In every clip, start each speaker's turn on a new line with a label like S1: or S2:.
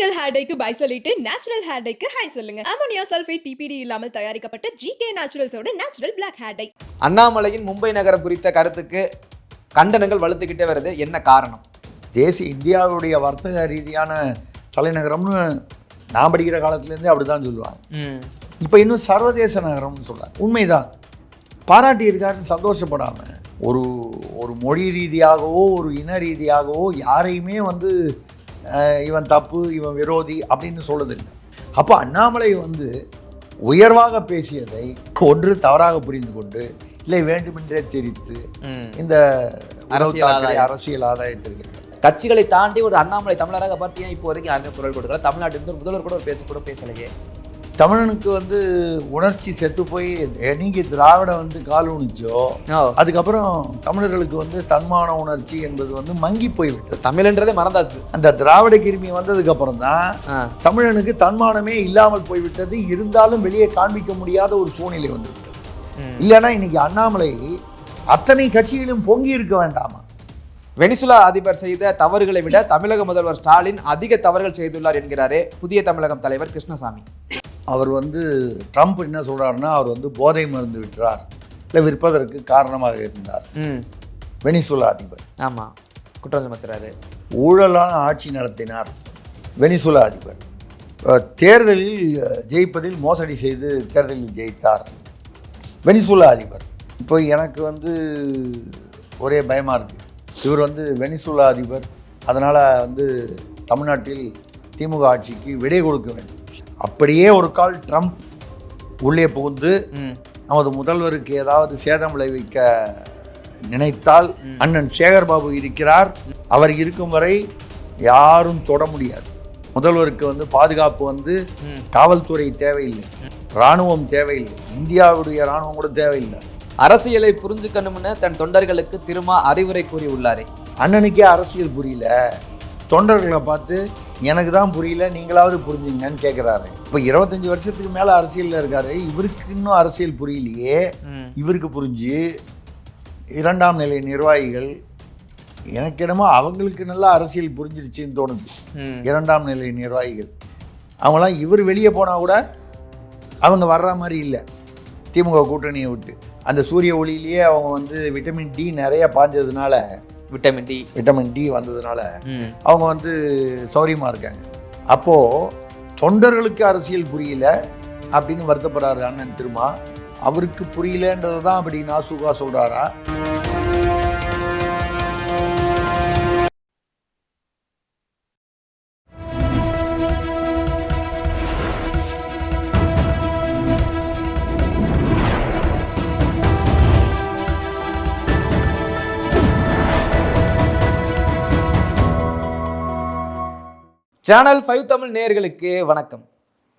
S1: Chemical hair டைக்கு bye சொல்லிட்டு natural hair டைக்கு ஹை சொல்லுங்க. அமோனியா சல்ஃபேட் பிபிடி இல்லாமல் தயாரிக்கப்பட்ட ஜிகே நேச்சுரல்ஸோட நேச்சுரல் பிளாக் ஹேர் டை.
S2: அண்ணாமலையின் மும்பை நகரம் குறித்த கருத்துக்கு கண்டனங்கள் வலுத்துக்கிட்டே வருது. என்ன காரணம்?
S3: தேசிய இந்தியாவுடைய வர்த்தக ரீதியான தலைநகரம்னு நான் படிக்கிற காலத்துலேருந்தே அப்படி தான் சொல்லுவாங்க. இப்போ இன்னும் சர்வதேச நகரம்னு சொல்கிறாங்க. உண்மைதான், பாராட்டி இருக்காருன்னு சந்தோஷப்படாமல் ஒரு மொழி ரீதியாகவோ ஒரு இன ரீதியாகவோ யாரையுமே இவன் தப்பு, இவன் விரோதி அப்படின்னு சொல்லுதில்லை. அப்போ அண்ணாமலை உயர்வாக பேசியதை ஒன்று தவறாக புரிந்து கொண்டு, இல்லை வேண்டுமென்றே தெரிவித்து இந்த அரசியல் ஆதாயத்திற்கு
S2: கட்சிகளை தாண்டி ஒரு அண்ணாமலை தமிழராக பார்த்து ஏன் இப்போ வரைக்கும் யாருமே குரல் கொடுக்குறாரு? தமிழ்நாட்டிலிருந்து முதல்வர் கூட ஒரு பேச்சு கூட பேசலையே.
S3: தமிழனுக்கு உணர்ச்சி செத்து போய் நீங்க திராவிட கால் ஊனிச்சோ, அதுக்கப்புறம் தமிழர்களுக்கு தன்மான உணர்ச்சி என்பது மங்கி போய்விட்டது.
S2: தமிழ்ன்றதே மறந்தாச்சு.
S3: அந்த திராவிட கிருமி வந்ததுக்கு அப்புறம் தான் தமிழனுக்கு தன்மானமே இல்லாமல் போய்விட்டது. இருந்தாலும் வெளியே காண்பிக்க முடியாத ஒரு சூழ்நிலை வந்துவிட்டது. இல்லைன்னா இன்னைக்கு அண்ணாமலை அத்தனை கட்சிகளும் பொங்கி இருக்க வேண்டாமா?
S2: வெனிசுலா அதிபர் செய்த தவறுகளை விட தமிழக முதல்வர் ஸ்டாலின் அதிக தவறுகள் செய்துள்ளார் என்கிறாரே புதிய தமிழகம் தலைவர் கிருஷ்ணசாமி.
S3: அவர் ட்ரம்ப் என்ன சொல்றாருன்னா, அவர் போதை மருந்து விற்றார், இல்லை விற்பதற்கு காரணமாக இருந்தார் வெனிசுலா அதிபர்.
S2: ஆமா, குற்றம் சுமத்துறாரு.
S3: ஊழலான ஆட்சி நடத்தினார் வெனிசுலா அதிபர். தேர்தலில் ஜெயிப்பதில் மோசடி செய்து தேர்தலில் ஜெயித்தார் வெனிசுலா அதிபர். இப்போ எனக்கு ஒரே பயமாக இருக்குது. இவர் வெனிசுலா அதிபர், அதனால் தமிழ்நாட்டில் திமுக ஆட்சிக்கு விடை கொடுக்க வேண்டும். அப்படியே ஒரு கால் ட்ரம்ப் உள்ளே புகுந்து நமது முதல்வருக்கு ஏதாவது சேதம் விளைவிக்க நினைத்தால், அண்ணன் சேகர்பாபு இருக்கிறார், அவர் இருக்கும் வரை யாரும் தொட முடியாது. முதல்வருக்கு பாதுகாப்பு காவல்துறை தேவையில்லை, இராணுவம் தேவையில்லை, இந்தியாவுடைய இராணுவம் கூட தேவையில்லை.
S2: அரசியலை புரிஞ்சுக்கணும்னு தன் தொண்டர்களுக்கு திரும்ப அறிவுரை கூறி உள்ளாரே.
S3: அண்ணனுக்கே அரசியல் புரியல, தொண்டர்களை பார்த்து எனக்கு தான் புரியல, நீங்களாவது புரிஞ்சுங்கன்னு கேட்குறாரு. இப்போ 25 வருஷத்துக்கு மேலே அரசியலில் இருக்காரு, இவருக்கு இன்னும் அரசியல் புரியலையே. இவருக்கு புரிஞ்சு இரண்டாம் நிலை நிர்வாகிகள், எனக்கு என்னமோ அவங்களுக்கு நல்லா அரசியல் புரிஞ்சிருச்சுன்னு தோணுது. இரண்டாம் நிலை நிர்வாகிகள் அவங்களாம் இவர் வெளியே போனால் கூட அவங்க வர்ற மாதிரி இல்லை திமுக கூட்டணியை விட்டு. அந்த சூரிய ஒளியிலேயே அவங்க விட்டமின் டி நிறைய பாஞ்சதுனால, விட்டமின் டி வந்ததுனால அவங்க சௌரியமாக இருக்காங்க. அப்போது தொண்டர்களுக்கு அரசியல் புரியல அப்படின்னு வருத்தப்படுறாரு அண்ணன் திருமா. அவருக்கு புரியலன்றது தான் அப்படி நாசுகா சொல்கிறாரா?
S2: சேனல் 5 தமிழ் நேயர்களுக்கு வணக்கம்.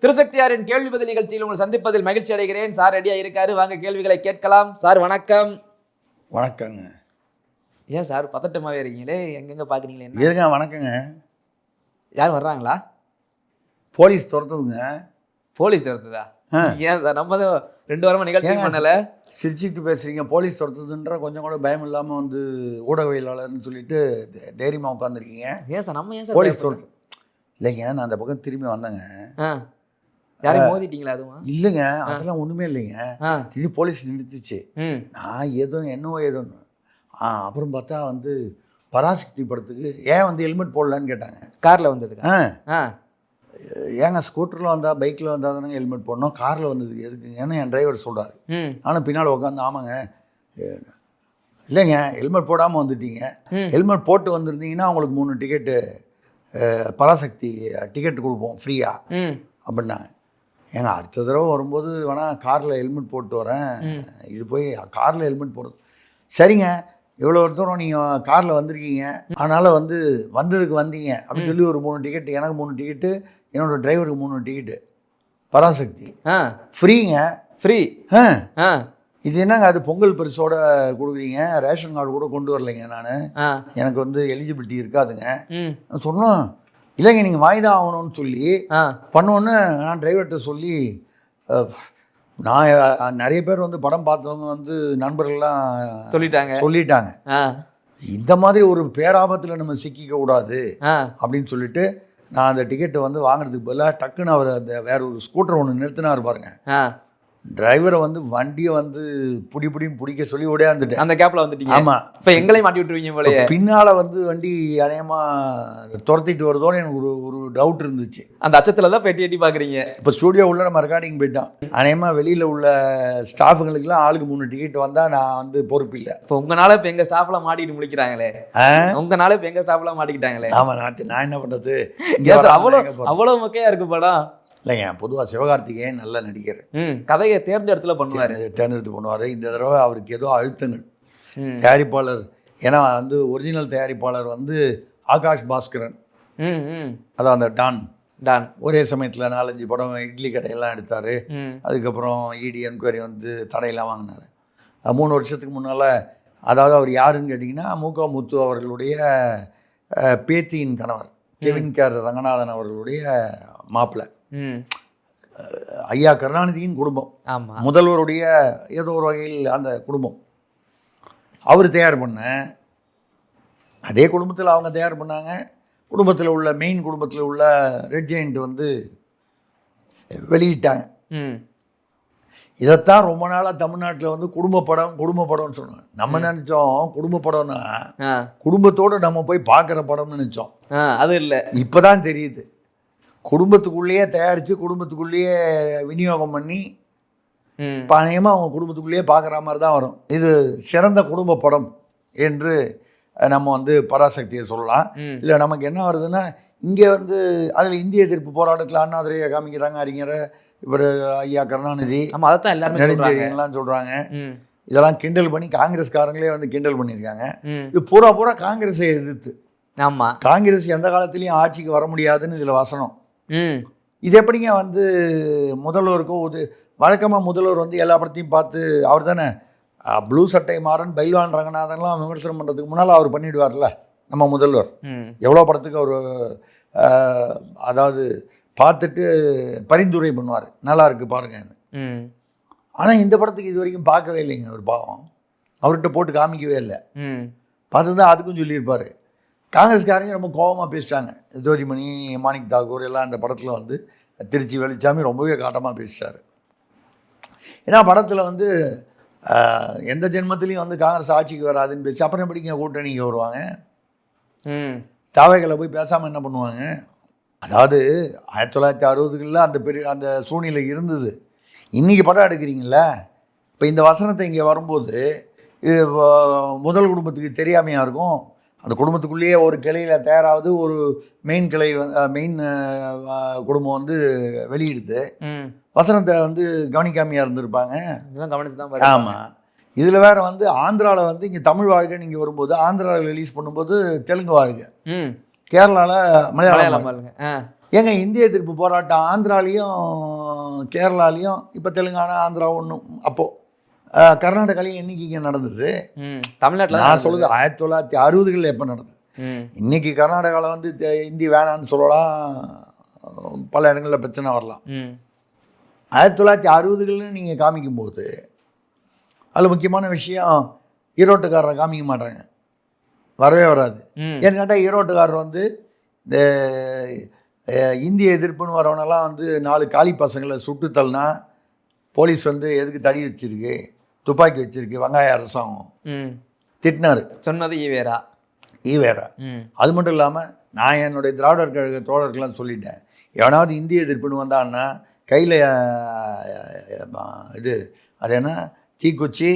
S2: திருசக்தியாரின் கேள்வி பதில் நிகழ்ச்சியில் உங்கள் சந்திப்பதில் மகிழ்ச்சி அடைகிறேன். சார் ரெடியாக இருக்காரு, வாங்க கேள்விகளை கேட்கலாம். சார் வணக்கம்.
S3: வணக்கங்க.
S2: ஏன் சார் பதட்டமாகவே இருக்கீங்களே, எங்கெங்க பார்க்குறீங்களே?
S3: இருங்க. வணக்கங்க.
S2: யார் வர்றாங்களா?
S3: போலீஸ் துரத்துதுங்க.
S2: போலீஸ் துரத்துதா? ஏன் சார், நம்ம தான் 2 வாரமாக நிகழ்ச்சி பண்ணல.
S3: சிரிச்சுட்டு பேசுறீங்க. போலீஸ் துரத்துதுன்ற கொஞ்சம் கூட பயம் இல்லாமல் ஊடகவியலாளர்னு சொல்லிட்டு தைரியமாக உட்காந்துருக்கீங்க.
S2: ஏன் சார், நம்ம ஏன் சார்
S3: போலீஸ் துரத்து? இல்லைங்க, நான் அந்த பக்கம் திரும்பி வந்தேங்க.
S2: யாரையும் மோதிட்டீங்களா? அதுவும் இல்லைங்க,
S3: அதெல்லாம் ஒன்றுமே இல்லைங்க. திரும்பி போலீஸ் நிறுத்துச்சு. நான் என்னவோ ஏதோன்னு அப்புறம் பார்த்தா பராசக்தி படத்துக்கு ஏன் ஹெல்மெட் போடலான்னு கேட்டாங்க.
S2: காரில் வந்ததுக்கு?
S3: ஏங்க ஸ்கூட்டரில் வந்தால் பைக்கில் வந்தால் தானே ஹெல்மெட் போடணும், காரில் வந்ததுக்கு எதுக்குங்க? ஏன்னா என் டிரைவர் சொல்கிறாரு. ஆனால் பின்னால் உட்காந்து ஆமாங்க, இல்லைங்க ஹெல்மெட் போடாமல் வந்துட்டீங்க, ஹெல்மெட் போட்டு வந்திருந்தீங்கன்னா உங்களுக்கு 3 டிக்கெட்டு பராசக்தி டிக்கெட் கொடுப்போம் ஃப்ரீயாக அப்படின்னாங்க. ஏங்க அடுத்த தடவை வரும்போது வேணால் காரில் ஹெல்மெட் போட்டு வரேன், இது போய் காரில் ஹெல்மெட் போடுறது சரிங்க, இவ்வளோ தூரம் நீங்கள் காரில் வந்திருக்கீங்க, அதனால் வந்ததுக்கு வந்தீங்க அப்படின்னு சொல்லி ஒரு 3 டிக்கெட்டு, எனக்கு 3 டிக்கெட்டு, என்னோடய டிரைவருக்கு 3 டிக்கெட்டு பராசக்தி ஃப்ரீங்க. ஃப்ரீ? இது என்னங்க, அது பொங்கல் பரிசோட கொடுக்குறீங்க, ரேஷன் கார்டு கூட கொண்டு வரலைங்க, நான் எனக்கு எலிஜிபிலிட்டி இருக்காதுங்க சொன்னோம். இல்லைங்க நீங்கள் வாங்கி தான் ஆகணும்னு சொல்லி பண்ணோன்னு நான் டிரைவர்கிட்ட சொல்லி, நான் நிறைய பேர் படம் பார்த்தவங்க நண்பர்கள்லாம் சொல்லிட்டாங்க இந்த மாதிரி ஒரு பேராபத்தில் நம்ம சிக்கிக்க கூடாது அப்படின்னு சொல்லிட்டு நான் அந்த டிக்கெட்டை வந்து வாங்குறதுக்கு பதிலாக டக்குன்னு அவர் அந்த வேற ஒரு ஸ்கூட்டர் ஒன்று நிறுத்தினார் பாருங்க. டிரைவரை வந்து வண்டியை வந்து புடின்னு பிடிக்க சொல்லி ஓடியாந்துட்டேன்.
S2: அந்த கேப்ல வந்துட்டீங்க.
S3: ஆமா,
S2: இப்ப எங்களையும் மாட்டி விட்டுருவீங்க போலயே.
S3: பின்னால வந்து வண்டி அநேகமா துரத்திட்டு வருதோன்னு எனக்கு ஒரு டவுட் இருந்துச்சு.
S2: அந்த அச்சத்துல தான் பெட்டி எட்டி பாக்குறீங்க.
S3: இப்போ ஸ்டூடியோ உள்ள நம்ம ரெக்கார்டிங் போயிட்டோம். அநேகமா வெளியில உள்ள ஸ்டாஃபுங்களுக்குலாம் ஆளுக்கு 3 டிக்கெட் வந்தா நான் வந்து பொறுப்பு இல்லை.
S2: இப்போ உங்கனால இப்ப எங்க ஸ்டாஃப்ல மாட்டிட்டு முடிக்கிறாங்களே. உங்கனால இப்ப எங்க ஸ்டாஃப்ல மாட்டிக்கிட்டாங்களே.
S3: ஆமா, நான் என்ன பண்றது?
S2: அவ்வளவு மொக்கையா இருக்கு படம்.
S3: இல்லைங்க, பொதுவாக சிவகார்த்திகேயன் நல்ல நடிகர்.
S2: கதையை தேர்ந்தெடுத்துல பண்ணுவாரு,
S3: தேர்ந்தெடுத்து பண்ணுவார். இந்த தடவை அவருக்கு ஏதோ அழுத்தங்கள். தயாரிப்பாளர், ஏன்னா வந்து ஒரிஜினல் தயாரிப்பாளர் வந்து ஆகாஷ் பாஸ்கரன், அதான் அந்த டான். ஒரே சமயத்தில் 4-5 படம் இட்லி கடையெல்லாம் எடுத்தார். அதுக்கப்புறம் இடி என்கொயரி வந்து தடையெல்லாம் வாங்கினார். 3 வருஷத்துக்கு முன்னால், அதாவது அவர் யாருன்னு கேட்டிங்கன்னா மூகா முத்து அவர்களுடைய பேத்தியின் கணவர், கெவின் கேர் ரங்கநாதன் அவர்களுடைய மாப்பிள்ளை. ஐயா கருணாநிதியின் குடும்பம், முதல்வருடைய ஏதோ ஒரு வகையில் அந்த குடும்பம். அவர் தயார் பண்ண அதே குடும்பத்தில் அவங்க தயார் பண்ணாங்க. குடும்பத்தில் உள்ள மெயின் குடும்பத்தில் உள்ள ரெட் ஜெயண்ட் வந்து வெளியிட்டாங்க. இதைத்தான் ரொம்ப நாளாக தமிழ்நாட்டில் வந்து குடும்ப படம்னு சொன்னாங்க. நம்ம நினச்சோம் குடும்ப படம்னா குடும்பத்தோடு நம்ம போய் பார்க்குற படம்னு நினச்சோம்.
S2: அது இல்லை,
S3: இப்போ தான் தெரியுது. குடும்பத்துக்குள்ளேயே தயாரித்து குடும்பத்துக்குள்ளேயே விநியோகம் பண்ணி பானையமாக அவங்க குடும்பத்துக்குள்ளேயே பார்க்குற மாதிரி தான் வரும். இது சிறந்த குடும்ப படம் என்று நம்ம வந்து பராசக்தியை சொல்லலாம். இல்லை நமக்கு என்ன வருதுன்னா, இங்கே வந்து அதில் இந்திய எதிர்ப்பு போராட்டத்தில் அண்ணாதுரையை காமிக்கிறாங்க, அறிஞரை, இவர் ஐயா கருணாநிதி, நெடுஞ்செழியன்லாம் சொல்கிறாங்க. இதெல்லாம் கிண்டல் பண்ணி காங்கிரஸ்காரங்களே வந்து கிண்டல் பண்ணியிருக்காங்க. இது பூரா காங்கிரஸை எதிர்த்து. ஆமாம், காங்கிரஸ் எந்த காலத்துலேயும் ஆட்சிக்கு வர முடியாதுன்னு இதில் வசனம். இது எப்படிங்க வந்து முதல்வருக்கும் வழக்கமாக முதல்வர் வந்து எல்லா படத்தையும் பார்த்து, அவர் தானே ப்ளூ சட்டை மாறன், பைல்வான் ரங்கநாதன்லாம் விமர்சனம் பண்ணுறதுக்கு முன்னால் அவர் பண்ணிவிடுவார்ல நம்ம முதல்வர். எவ்வளோ படத்துக்கு அவர் அதாவது பார்த்துட்டு பரிந்துரை பண்ணுவார், நல்லா இருக்குது பாருங்கன்னு. ஆனால் இந்த படத்துக்கு இது வரைக்கும் பார்க்கவே இல்லைங்க. அவர் பாவம், அவர்கிட்ட போட்டு காமிக்கவே இல்லை. பார்த்து தான் அதுக்கும் சொல்லியிருப்பார். காங்கிரஸ்காரங்க ரொம்ப கோபமாக பேசிட்டாங்க. ஜோதிமணி, மாணிக் தாக்கூர் எல்லாம் அந்த படத்தில் வந்து திருச்சி வெளிச்சாமி ரொம்பவே காட்டமாக பேசிட்டார். ஏன்னா படத்தில் வந்து எந்த ஜென்மத்திலையும் வந்து காங்கிரஸ் ஆட்சிக்கு வராதுன்னு பேசி அப்புறம் எப்படிங்க கூட்டணிக்கு வருவாங்க? தாவைகளை போய் பேசாமல் என்ன பண்ணுவாங்க? அதாவது 1960களில் அந்த சூழ்நிலை இருந்தது. இன்றைக்கி படம் எடுக்கிறீங்கள, இப்போ இந்த வசனத்தை இங்கே வரும்போது இது முதல் குடும்பத்துக்கு தெரியாமையாக இருக்கும். அந்த குடும்பத்துக்குள்ளேயே ஒரு கிளையில் தயாராகுது, ஒரு மெயின் கிளை மெயின் குடும்பம் வந்து வெளியிடுது. வசனத்தை வந்து கவனிக்காமையாக இருந்திருப்பாங்க. ஆமாம், இதில் வேறு வந்து ஆந்திராவில் வந்து இங்கே தமிழ் வாழ்க்கை நீங்கள் வரும்போது ஆந்திராவில் ரிலீஸ் பண்ணும்போது தெலுங்கு வாழ்க, கேரளாவில் மலையாளம் வாழ்க. ஏங்க இந்திய எதிர்ப்பு போராட்டம் ஆந்திராலையும் கேரளாலையும், இப்போ தெலுங்கானா ஆந்திரா ஒன்றும், அப்போது கர்நாடகாலையும் என்னைக்கு இங்கே நடந்தது? தமிழ்நாட்டில் நான் சொல்லுது 1960களில் எப்போ நடந்தது. இன்னைக்கு கர்நாடகாவில் வந்து இந்தி வேணான்னு சொல்லலாம், பல இடங்களில் பிரச்சனை வரலாம். 1960களில் நீங்கள் காமிக்கும்போது அதில் முக்கியமான விஷயம், ஈரோட்டுக்காரரை காமிக்க மாட்டாங்க, வரவே வராது. ஏன்னு கேட்டால் ஈரோட்டுக்காரர் வந்து இந்த இந்திய எதிர்ப்புன்னு வரவனெல்லாம் வந்து 4 காலி பசங்களை சுட்டு தள்ளினா போலீஸ் வந்து எதுக்கு தடி வச்சிருக்கு, துப்பாக்கி வச்சிருக்கு, வெங்காய அரசாங்கம் திட்டினார். சொன்னது ஈவேரா. அது மட்டும் இல்லாமல் நான் என்னுடைய திராவிடர் கழக தோழர்கள்லாம் சொல்லிட்டேன், எவனாவது இந்திய எதிர்ப்புன்னு வந்தான்னா கையில் இது அது என்ன தீக்குச்சி,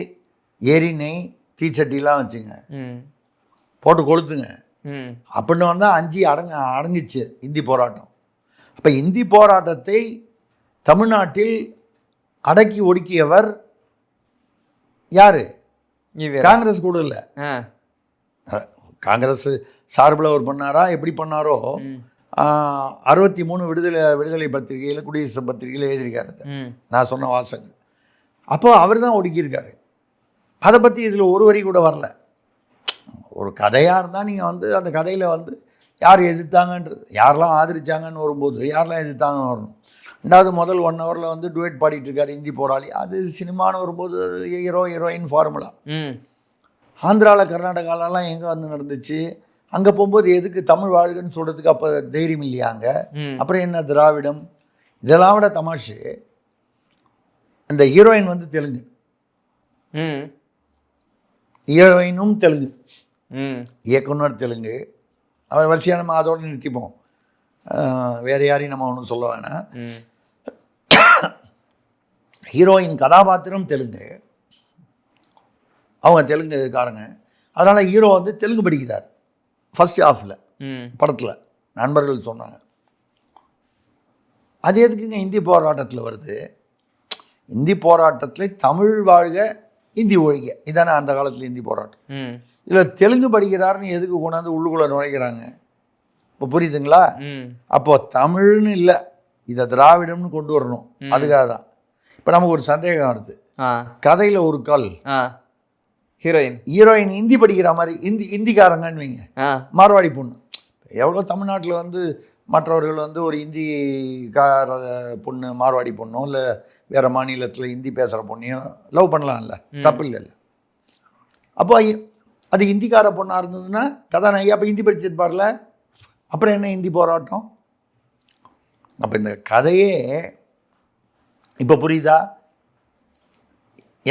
S3: எரி நெய், தீச்சட்டிலாம் வச்சுங்க, போட்டு கொளுத்துங்க அப்படின்னு வந்தால் 5 அடங்குச்சு இந்தி போராட்டம். அப்போ இந்தி போராட்டத்தை தமிழ்நாட்டில் அடக்கி ஒடுக்கியவர் யாரு? காங்கிரஸ் கூட இல்லை. காங்கிரஸ் சார்பில் அவர் பண்ணாரா, எப்படி பண்ணாரோ 63 விடுதலை பத்திரிகையில், குடியரசு பத்திரிகையில் எழுதியிருக்காரு நான் சொன்ன வாசகங்கள். அப்போ அவர் தான் ஒடுக்கியிருக்காரு. அதை பற்றி இதில் ஒரு வரி கூட வரல. ஒரு கதையாக இருந்தால் நீங்கள் வந்து அந்த கதையில் வந்து யார் எதிர்த்தாங்கன்றது, யாரெல்லாம் ஆதரிச்சாங்கன்னு வரும்போது யாரெல்லாம் எதிர்த்தாங்கன்னு வரணும். ரெண்டாவது முதல் 1 ஹவரில் வந்து டுவேட் பாடிட்டு இருக்காரு இந்தி போராளி, அது சினிமான்னு வரும்போது ஹீரோயின் ஃபார்முலா. ஆந்திராவில் கர்நாடகாலெலாம் எங்கே வந்து நடந்துச்சு, அங்கே போகும்போது எதுக்கு தமிழ் வாழ்கன்னு சொல்கிறதுக்கு அப்போ தைரியம் இல்லையாங்க. அப்புறம் என்ன திராவிடம், இதெல்லாம் விட தமாஷு, அந்த ஹீரோயின் வந்து தெலுங்கு, ஹீரோயினும் தெலுங்கு, இயக்குனர் தெலுங்கு. அவர் வரிசையாக நம்ம அதோடு நிறுத்திப்போம், வேறு யாரையும் நம்ம ஒன்றும் சொல்ல வேணாம். ஹீரோயின் கதாபாத்திரம் தெலுங்கு, அவங்க தெலுங்குக்காரங்க. அதனால் ஹீரோ வந்து தெலுங்கு படிக்கிறார் ஃபர்ஸ்ட் ஹாஃபில் படத்தில், நண்பர்கள் சொன்னாங்க. அது எதுக்குங்க இந்தி போராட்டத்தில் வருது? இந்தி போராட்டத்தில் தமிழ் வாழ்க இந்தி ஒழிக, இதானே அந்த காலத்தில் இந்தி போராட்டம். இதில் தெலுங்கு படிக்கிறாருன்னு எதுக்கு கொண்டாந்து உள்ளுக்குள்ளே நுழைக்கிறாங்க? இப்போ புரியுதுங்களா? அப்போ தமிழ்னு இல்லை, இதை திராவிடம்னு கொண்டு வரணும், அதுக்காக தான். இப்போ நமக்கு ஒரு சந்தேகம் வருது, கதையில் ஒரு கால் ஹீரோயின் ஹிந்தி படிக்கிற மாதிரி, ஹிந்திக்காரங்கன்னு வைங்க, மார்வாடி பொண்ணு. எவ்வளோ தமிழ்நாட்டில் வந்து மற்றவர்கள் வந்து ஒரு ஹிந்திக்கார பொண்ணு, மார்வாடி பொண்ணோ இல்லை வேறு மாநிலத்தில் ஹிந்தி பேசுகிற பொண்ணையும் லவ் பண்ணலாம்ல, தப்பு இல்லைல்ல. அப்போ அது ஹிந்திக்கார பொண்ணாக இருந்ததுன்னா கதாநாயகி அப்போ ஹிந்தி படிச்சிருப்பார்ல, அப்புறம் என்ன ஹிந்தி போராட்டம்? அப்போ இந்த கதையே இப்போ புரியுதா?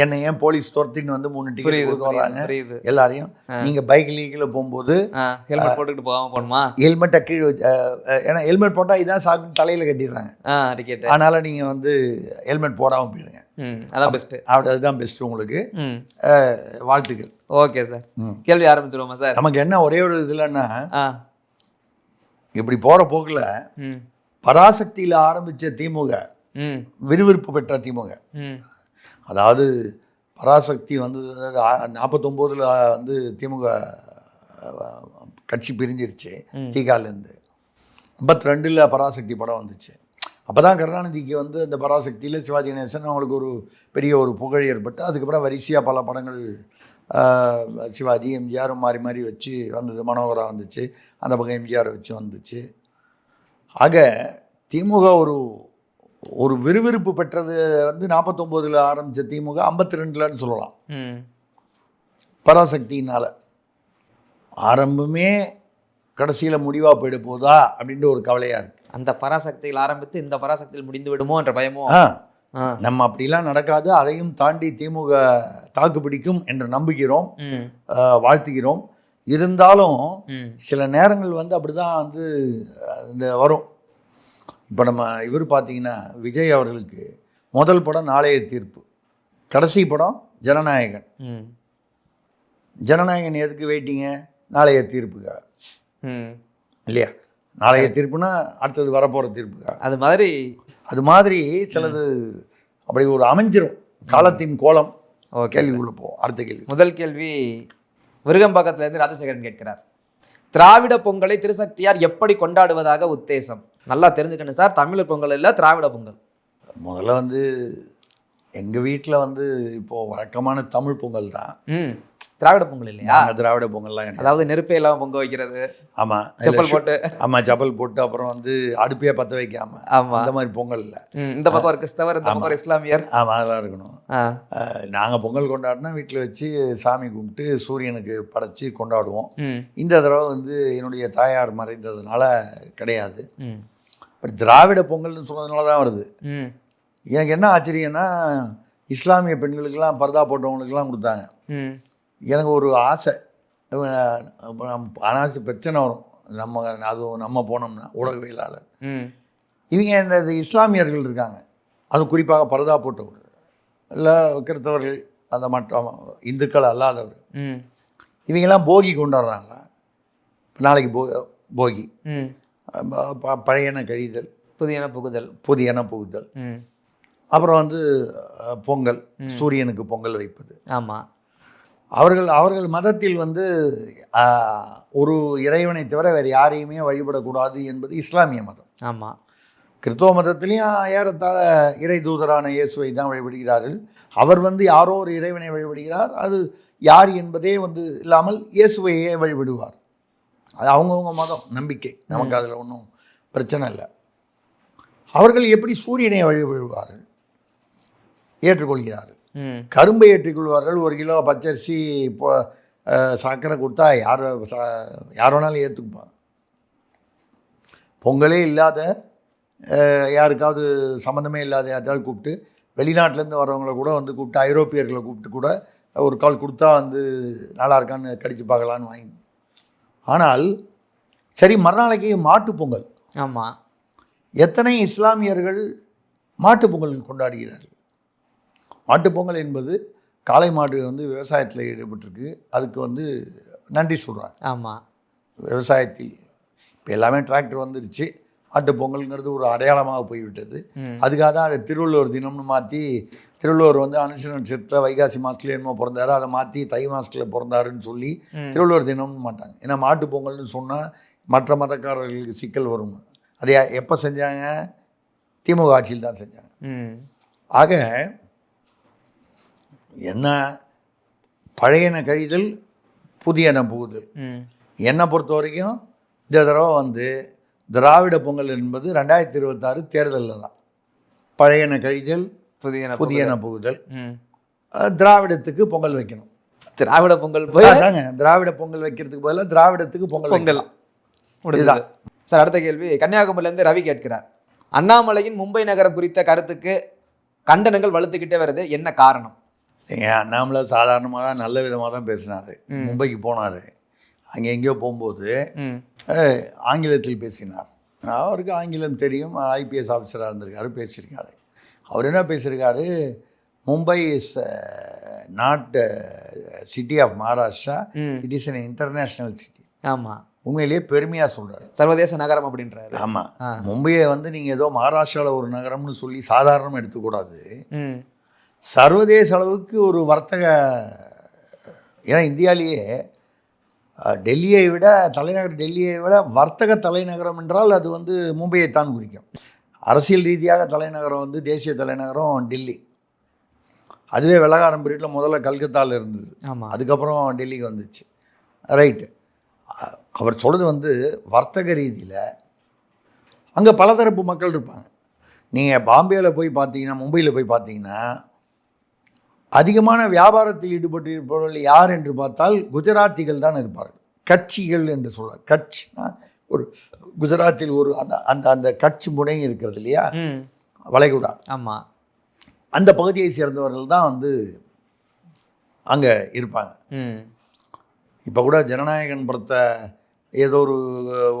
S3: என்னை ஏன் போலீஸ் துரத்தின்னு வந்து 3 டிக்கெட் கொடுக்க வர்றாங்க எல்லாரையும்? நீங்கள் பைக் லீக்கில் போகும்போது
S2: ஹெல்மெட் போட்டுக்கிட்டு போகாமல் போகணுமா?
S3: ஹெல்மெட்டை கீழே வச்சு, ஏன்னா ஹெல்மெட் போட்டால் இதான் சாக்கு தலையில் கட்டிடுறாங்க, அதனால் நீங்கள் வந்து ஹெல்மெட் போடாமல் போயிடுங்க,
S2: அதான் பெஸ்ட்டு.
S3: அதுதான் பெஸ்ட்டு உங்களுக்கு. வாழ்த்துக்கள்.
S2: ஓகே சார், கேள்வி ஆரம்பிச்சிடுவோமா சார்? நமக்கு
S3: என்ன ஒரே ஒரு இதுலன்னா, இப்படி போகிற போக்கில் பராசக்தியில் ஆரம்பித்த திமுக, விறுவிறுப்பு பெற்ற திமுக, அதாவது பராசக்தி வந்து 49 வந்து திமுக கட்சி பிரிஞ்சிருச்சு திகாலேருந்து. 52 பராசக்தி படம் வந்துச்சு. அப்போ தான் கருணாநிதிக்கு வந்து அந்த பராசக்தியில் சிவாஜி கணேசன் அவங்களுக்கு ஒரு பெரிய ஒரு புகழ் ஏற்பட்டு, அதுக்கப்புறம் வரிசையாக பல படங்கள் சிவாஜி எம்ஜிஆர் மாறி மாறி வச்சு வந்தது. மனோகரா வந்துச்சு, அந்த பக்கம் எம்ஜிஆர் வச்சு வந்துச்சு. ஆக திமுக ஒரு விறுவிறுப்பு பெற்றது வந்து 49 ஆரம்பித்த திமுக 52 சொல்லலாம். பராசக்தியினால் ஆரம்பமே கடைசியில் முடிவாக போயிட போதா அப்படின்ற ஒரு கவலையாக இருக்குது.
S2: அந்த பராசக்தியில் ஆரம்பித்து இந்த பராசக்தியில் முடிந்து விடுமோ என்ற பயமோ?
S3: நம்ம அப்படிலாம் நடக்காது, அதையும் தாண்டி திமுக தாக்கு பிடிக்கும் என்று நம்புகிறோம், வாழ்த்துகிறோம். இருந்தாலும் சில நேரங்கள் வந்து அப்படி தான் வந்து இந்த வரும். இப்போ நம்ம இவர் பார்த்தீங்கன்னா விஜய் அவர்களுக்கு முதல் படம் நாளைய தீர்ப்பு, கடைசி படம் ஜனநாயகன். ஜனநாயகன் எதுக்கு வெயிட்டிங்க? நாளைய தீர்ப்புக்காக இல்லையா? நாளைய தீர்ப்புனா அடுத்தது வரப்போகிற தீர்ப்புக்காக. அது மாதிரி சிலது அப்படி ஒரு அமைஞ்சிரும் காலத்தின் கோலம். கேள்விக்குள்ள போ. அடுத்த கேள்வி.
S2: முதல் கேள்வி விருகம்பாக்கத்திலேருந்து ராஜசேகரன் கேட்கிறார், திராவிட பொங்கலை திருசக்தியார் எப்படி கொண்டாடுவதாக உத்தேசம்? நல்லா தெரிஞ்சுக்கணும் சார், தமிழர் பொங்கல் இல்லை, திராவிட பொங்கல்.
S3: முதல்ல வந்து எங்கள் வீட்டில் வந்து இப்போது வழக்கமான தமிழ் பொங்கல் தான்.
S2: திராவிட பொங்கல் இல்லையா?
S3: திராவிட பொங்கல்லாம்,
S2: அதாவது நெருப்பே இல்லாமல் பொங்க வைக்கிறது.
S3: ஆமாம்,
S2: செப்பல் போட்டு.
S3: ஆமாம், செப்பல் போட்டு அப்புறம் வந்து அடுப்பையே பற்ற வைக்காமல். ஆமாம், அந்த மாதிரி பொங்கல் இல்லை.
S2: இந்த பக்கம் ஒரு கிறிஸ்தவர், இந்த பக்கம் ஒரு இஸ்லாமியர்.
S3: ஆமாம், அதெல்லாம் இருக்கணும். நாங்கள் பொங்கல் கொண்டாடினா வீட்டில் வச்சு சாமி கும்பிட்டு சூரியனுக்கு படைச்சி கொண்டாடுவோம். இந்த தடவை வந்து என்னுடைய தாயார் மறைந்ததுனால கிடையாது. பட் திராவிட பொங்கல்னு சொன்னதுனால தான் வருது. எனக்கு என்ன ஆச்சரியன்னா, இஸ்லாமிய பெண்களுக்கெல்லாம் பர்தா போட்டவங்களுக்கெல்லாம் கொடுத்தாங்க. எனக்கு ஒரு ஆசை, அனாவசிய பிரச்சனை வரும் அதுவும் நம்ம போனோம்னா ஊடகவியலாளர். இவங்க இந்த இஸ்லாமியர்கள் இருக்காங்க, அது குறிப்பாக பர்தா போட்டவர்கள் இல்லை கிறிஸ்தவர்கள், அந்த மற்ற இந்துக்கள் அல்லாதவர்கள், இவங்கெல்லாம் போகி கொண்டாடுறாங்க. நாளைக்கு போகி, பழையன கழிதல், புதியன புகுதல். அப்புறம் வந்து பொங்கல், சூரியனுக்கு பொங்கல் வைப்பது.
S2: ஆமாம்,
S3: அவர்கள் மதத்தில் வந்து ஒரு இறைவனை தவிர வேறு யாரையுமே வழிபடக்கூடாது என்பது இஸ்லாமிய மதம்.
S2: ஆமாம்,
S3: கிறிஸ்தவ மதத்திலையும் ஏறத்தாழ இறை தூதரான இயேசுவை தான் வழிபடுகிறார்கள். அவர் வந்து யாரோ ஒரு இறைவனை வழிபடுகிறார், அது யார் என்பதே வந்து இல்லாமல் இயேசுவையே வழிபடுவார். அது அவங்கவுங்க மதம், நம்பிக்கை, நமக்கு அதில் ஒன்றும் பிரச்சனை இல்லை. அவர்கள் எப்படி சூரியனை வழிபடுவார்கள்? ஏற்றுக்கொள்கிறார்கள். கரும்பை ஏற்றுக்கொள்வார்கள். 1 கிலோ பச்சரிசி சர்க்கரை கொடுத்தா யார் வேணாலும் ஏற்றுக்குப்பாங்க. பொங்கலே இல்லாத யாருக்காவது சம்மந்தமே இல்லாத யாருக்காவது கூப்பிட்டு வெளிநாட்டிலேருந்து வரவங்கள கூட வந்து கூப்பிட்டு ஐரோப்பியர்களை கூப்பிட்டு கூட ஒரு கால் கொடுத்தா வந்து நல்லா இருக்கான்னு கடிச்சு பார்க்கலான்னு வாங்கி. ஆனால் சரி, மறுநாளைக்கு மாட்டுப் பொங்கல்.
S2: ஆமாம்.
S3: எத்தனை இஸ்லாமியர்கள் மாட்டுப் பொங்கல் கொண்டாடுகிறார்கள்? மாட்டுப்பொங்கல் என்பது காளை மாடு வந்து விவசாயத்தில் ஈடுபட்டிருக்கு, அதுக்கு வந்து நன்றி சொல்கிறாங்க.
S2: ஆமாம்.
S3: விவசாயத்தில் இப்போ எல்லாமே டிராக்டர் வந்துருச்சு, மாட்டுப் பொங்கல்ங்கிறது ஒரு அடையாளமாக போய்விட்டது. அதுக்காக தான் அதை திருவள்ளுவர் தினம்னு மாற்றி, திருவள்ளுவர் வந்து அனுஷ நட்சத்திரத்தில் வைகாசி மாதத்துல என்னமோ பிறந்தாரு, அதை மாற்றி தை மாதத்தில் பிறந்தாருன்னு சொல்லி திருவள்ளுவர் தினம்னு மாட்டாங்க. ஏன்னா மாட்டுப் பொங்கல்னு சொன்னால் மற்ற மதக்காரர்களுக்கு சிக்கல் வரும். அதை எப்போ செஞ்சாங்க? திமுக ஆட்சியில் தான் செஞ்சாங்க. ஆக என்ன பழையன கழிதல் புதியன புகுதல். என்னை பொறுத்த வரைக்கும் இந்த தடவை வந்து திராவிட பொங்கல் என்பது 2026 தேர்தலில் தான். பழையன கழிதல் புதியன புகுதல். திராவிடத்துக்கு பொங்கல் வைக்கணும்.
S2: திராவிட பொங்கல் போய்
S3: அதாங்க, திராவிட பொங்கல் வைக்கிறதுக்கு பதிலாக திராவிடத்துக்கு பொங்கல்
S2: இதுதான். சார், அடுத்த கேள்வி கன்னியாகுமரியிலேருந்து ரவி கேட்கிறார். அண்ணாமலையின் மும்பை நகரம் குறித்த கருத்துக்கு கண்டனங்கள் வலுத்துக்கிட்டே வருது, என்ன காரணம்?
S3: ஏன் அண்ணாமலை சாதாரணமாக தான் நல்ல விதமாக தான் பேசினார். மும்பைக்கு போனார், அங்கே எங்கேயோ போகும்போது ஆங்கிலத்தில் பேசினார். அவருக்கு ஆங்கிலம் தெரியும், ஐபிஎஸ் ஆஃபீஸராக இருந்திருக்காரு, பேசியிருக்காரு. அவர் என்ன பேசியிருக்காரு? Mumbai is not city of Maharashtra, it is an international city.
S2: ஆமாம்,
S3: உண்மையிலேயே பெருமையாக சொல்கிறார்.
S2: சர்வதேச நகரம் அப்படின்றாரு.
S3: ஆமாம், மும்பையை வந்து நீங்கள் ஏதோ மகாராஷ்டிராவில் ஒரு நகரம்னு சொல்லி சாதாரணமாக எடுத்துக்கூடாது. சர்வதேச அளவுக்கு ஒரு வர்த்தக, ஏன்னா இந்தியாவிலேயே டெல்லியை விட, தலைநகர் டெல்லியை விட வர்த்தக தலைநகரம் என்றால் அது வந்து மும்பையைத்தான் குறிக்கும். அரசியல் ரீதியாக தலைநகரம் வந்து தேசிய தலைநகரம் டெல்லி. அதுவே வெள்ளக்காரன் பீரியடில் முதல்ல கல்கத்தாவில் இருந்தது, அதுக்கப்புறம் டெல்லிக்கு வந்துச்சு. ரைட்டு. அவர் சொல்கிறது வந்து வர்த்தக ரீதியில் அங்கே பலதரப்பு மக்கள் இருப்பாங்க. நீங்கள் பாம்பேயில் போய் பார்த்தீங்கன்னா, மும்பையில் போய் பார்த்தீங்கன்னா, அதிகமான வியாபாரத்தில் ஈடுபட்டு இருப்பவர்கள் யார் என்று பார்த்தால் குஜராத்திகள் தான் இருப்பார்கள். கட்சிகள் என்று சொல்வார். கட்சினா ஒரு குஜராத்தில் ஒரு அந்த அந்த அந்த கட்சி முனை இருக்கிறது இல்லையா, வளைகுடா, ஆமாம், அந்த பகுதியை சேர்ந்தவர்கள் தான் வந்து அங்கே இருப்பாங்க. இப்போ கூட ஜனநாயகன் படத்தை ஏதோ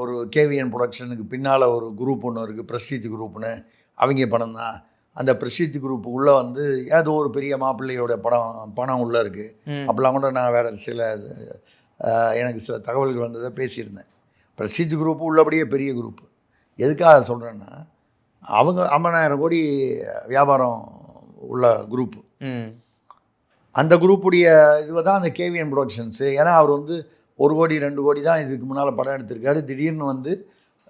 S3: ஒரு கேவிஎன் ப்ரொடக்ஷனுக்கு பின்னால் ஒரு குரூப் ஒன்று இருக்குது, பிரஸ்டீஜ் குரூப்னு. அவங்க படம் தான். அந்த பிரஸ்டீஜ் குரூப் உள்ளே வந்து ஏதோ ஒரு பெரிய மாப்பிள்ளையோட பணம் உள்ளே இருக்குது. அப்போல்லாம் கூட நான் வேறு எனக்கு சில தகவல்கள் வந்ததை பேசியிருந்தேன். பிரஸ்டீஜ் குரூப்பு உள்ளபடியே பெரிய குரூப்பு. எதுக்காக சொல்கிறேன்னா, அவங்க 50,000 கோடி வியாபாரம் உள்ள குரூப்பு. அந்த குரூப்புடைய இதுவை தான் அந்த கேவிஎன் ப்ரொடக்ஷன்ஸு. ஏன்னா அவர் வந்து 1 கோடி 2 கோடி தான் இதுக்கு முன்னால் படம் எடுத்திருக்காரு. திடீர்னு வந்து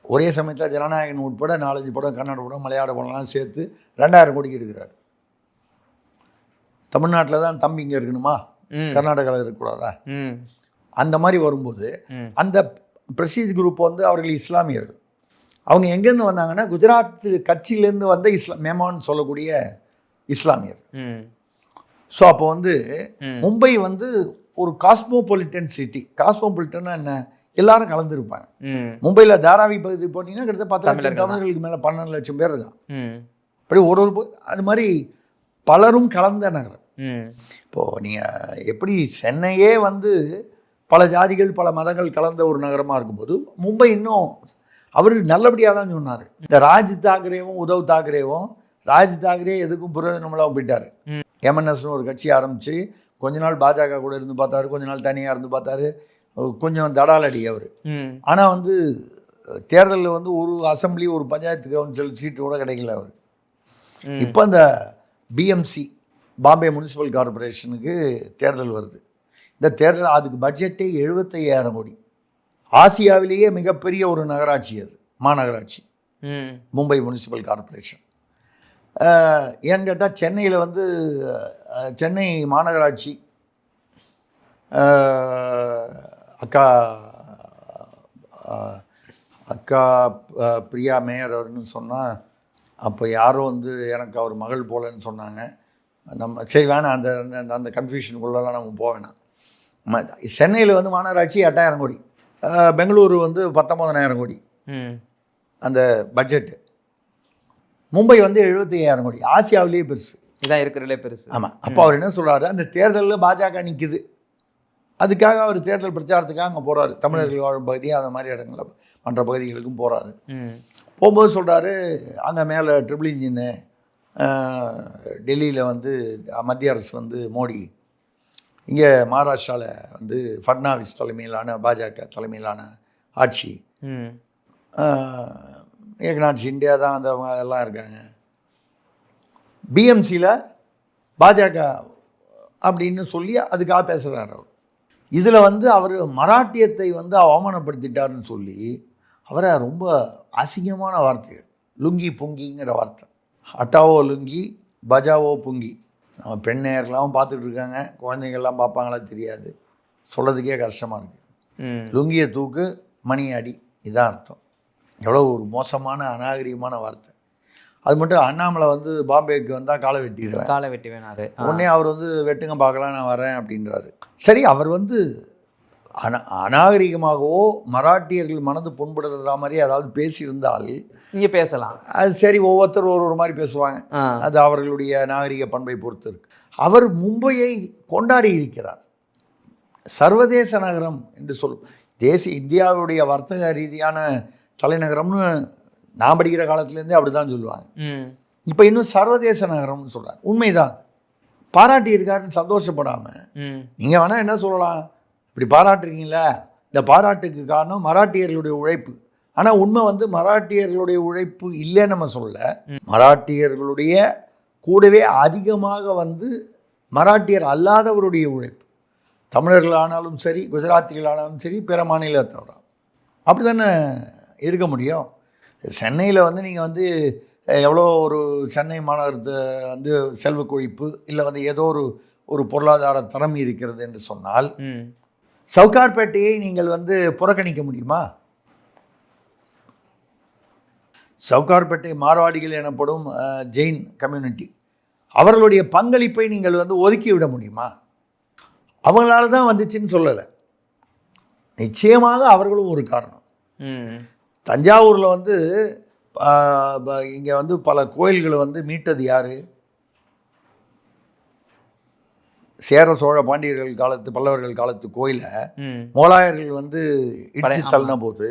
S3: ஒரே சமயத்தில் ஜனநாயகன் உட்பட 4-5 படம், கன்னட படம், மலையாள படம்லாம் சேர்த்து 2000 கோடிக்கு எடுக்கிறார். தமிழ்நாட்டில் தான் தம்பி இங்கே இருக்கணுமா, கர்நாடகாவில் இருக்கக்கூடாதா? அந்த மாதிரி வரும்போது அந்த பிரஸ்டீஜ் குரூப் வந்து அவர்கள் இஸ்லாமியர்கள். அவங்க எங்கேருந்து வந்தாங்கன்னா, குஜராத் கட்சியிலேருந்து வந்த மேமான்னு சொல்லக்கூடிய இஸ்லாமியர். ஸோ அப்போ வந்து மும்பை வந்து ஒரு காஸ்மோபாலிட்டன் சிட்டி. காஸ்மோபாலிட்டன்னா என்ன? எல்லாரும் கலந்துருப்பாங்க. மும்பையில் தாராவி பகுதி போட்டிங்கன்னா கிட்டத்தட்ட 10 லட்சம் தமிழர்களுக்கு மேலே 12 லட்சம் பேர் இருக்கான். அப்படி ஒரு அது மாதிரி பலரும் கலந்த நகரம். இப்போது நீங்கள் எப்படி சென்னையே வந்து பல ஜாதிகள் பல மதங்கள் கலந்த ஒரு நகரமாக இருக்கும்போது, மும்பை இன்னும் அவர் நல்லபடியாக தான் சொன்னார். இந்த ராஜ் தாக்கரேவும் உத்தவ் தாக்கரேவும், ராஜ் தாக்கரே எதுக்கும் புரோஜனமெல்லாம் போயிட்டார். எம்என்எஸ்னு ஒரு கட்சி ஆரம்பித்து கொஞ்ச நாள் பாஜக கூட இருந்து பார்த்தாரு, கொஞ்ச நாள் தனியாக இருந்து பார்த்தாரு, கொஞ்சம் தடாலடி அவர். ஆனால் வந்து தேர்தலில் வந்து ஒரு அசம்பிளி, ஒரு பஞ்சாயத்து கவுன்சில் சீட்டு கூட கிடைக்கல அவர். இப்போ இந்த பிஎம்சி, பாம்பே முனிசிபல் கார்பரேஷனுக்கு தேர்தல் வருது. இந்த தேர்தல் அதுக்கு பட்ஜெட்டே 75,000 கோடி. ஆசியாவிலேயே மிகப்பெரிய ஒரு நகராட்சி அது, மாநகராட்சி மும்பை முனிசிபல் கார்பரேஷன். ஏன்னு கேட்டால் சென்னையில் வந்து சென்னை மாநகராட்சி அக்கா பிரியா மேயர் அவர்னு சொன்னால், அப்போ யாரோ வந்து எனக்கு அவர் மகள் போலன்னு சொன்னாங்க. நம்ம சரி வேணாம், அந்த அந்த கன்ஃபியூஷனுக்குள்ளெல்லாம் நம்ம போக வேணாம். சென்னையில் வந்து மாநகராட்சி 8,000 கோடி, பெங்களூரு வந்து 19,000 கோடி அந்த பட்ஜெட்டு. மும்பை வந்து 75,000 கோடி, ஆசியாவிலேயே பெருசு.
S2: இதான் இருக்கிறதுலே பெருசு.
S3: ஆமாம். அப்போ அவர் என்ன சொல்கிறாரு, அந்த தேர்தலில் பாஜக நிற்குது, அதுக்காக அவர் தேர்தல் பிரச்சாரத்துக்காக அங்கே போகிறாரு. தமிழர்கள் வாழும் பகுதி அந்த மாதிரி இடங்களில் மற்ற பகுதிகளுக்கும் போகிறாரு. போகும்போது சொல்கிறாரு, அங்கே மேலே ட்ரிபிள் இன்ஜின்னு டெல்லியில் வந்து மத்திய அரசு வந்து மோடி, இங்கே மகாராஷ்டிராவில் வந்து ஃபட்னாவிஸ் தலைமையிலான பாஜக தலைமையிலான ஆட்சி, ஏக்நாத் ஷிண்டே தான் அந்த எல்லாம் இருக்காங்க, பிஎம்சியில் பாஜக அப்படின்னு சொல்லி அதுக்காக பேசுகிறார் அவர். இதில் வந்து அவர் மராட்டியத்தை வந்து அவமானப்படுத்திட்டாருன்னு சொல்லி அவரை ரொம்ப அசிங்கமான வார்த்தைகள், லுங்கி புங்கிங்கிற வார்த்தை, அட்டாவோ லுங்கி பஜாவோ புங்கி. நம்ம பெண் நேரெல்லாம் பார்த்துட்டு இருக்காங்க, குழந்தைங்கள்லாம் பார்ப்பாங்களா தெரியாது, சொல்கிறதுக்கே கஷ்டமாக இருக்குது. லுங்கியை தூக்கு மணி அடி, இதான் அர்த்தம். எவ்வளோ ஒரு மோசமான அநாகரிகமான வார்த்தை. அது மட்டும் அண்ணாமலை வந்து பாம்பேக்கு வந்தால் காலை வெட்டிடுவேன்,
S2: காலை வெட்டி வேணாரு.
S3: உடனே அவர் வந்து வெட்டுங்க பார்க்கலாம் நான் வரேன் அப்படின்றாரு. சரி, அவர் வந்து அநாகரிகமாகவோ மராட்டியர்கள் மனது புண்படுத்துற மாதிரி அதாவது பேசியிருந்தால்
S2: நீங்கள் பேசலாம்.
S3: அது சரி, ஒவ்வொருத்தர் ஒரு மாதிரி பேசுவாங்க, அது அவர்களுடைய நாகரிக பண்பை பொறுத்து இருக்கு. அவர் மும்பையை கொண்டாடி இருக்கிறார், சர்வதேச நகரம் என்று சொல்லும், இந்தியாவுடைய வர்த்தக ரீதியான தலைநகரம்னு நான் படிக்கிற காலத்துலேருந்தே அப்படி தான் சொல்லுவாங்க. இப்போ இன்னும் சர்வதேச நகரம்னு சொல்கிறார். உண்மைதான், பாராட்டி இருக்காருன்னு சந்தோஷப்படாமல் நீங்கள் வேணால் என்ன சொல்லலாம், இப்படி பாராட்டுறீங்களா, இந்த பாராட்டுக்கு காரணம் மராட்டியர்களுடைய உழைப்பு. ஆனால் உண்மை வந்து மராட்டியர்களுடைய உழைப்பு இல்லைன்னு நம்ம சொல்லலை, மராட்டியர்களுடைய கூடவே அதிகமாக வந்து மராட்டியர் அல்லாதவருடைய உழைப்பு. தமிழர்கள் ஆனாலும் சரி, குஜராத்திகள் ஆனாலும் சரி, பிற மாநிலத்தவரா அப்படி தானே இருக்க முடியும். சென்னையில் வந்து நீங்கள் வந்து எவ்வளோ ஒரு சென்னை மாநகரத்தை வந்து செல்வ கொழிப்பு இல்லை வந்து ஏதோ ஒரு பொருளாதார தரம் இருக்கிறது என்று சொன்னால் சவுகார்பேட்டையை நீங்கள் வந்து புறக்கணிக்க முடியுமா? சவுகார்பேட்டை மார்வாடிகள் எனப்படும் ஜெயின் கம்யூனிட்டி, அவர்களுடைய பங்களிப்பை நீங்கள் வந்து ஒதுக்கி விட முடியுமா? அவங்களால தான் வந்துச்சுன்னு சொல்லலை, நிச்சயமாக அவர்களும் ஒரு காரணம். தஞ்சாவூரில் வந்து இங்கே வந்து பல கோயில்களை வந்து மீட்டது யார்? சேர சோழ பாண்டியர்கள் காலத்து பல்லவர்கள் காலத்து கோயிலை மோலாயர்கள் வந்து இடிச்சு தள்ளின போது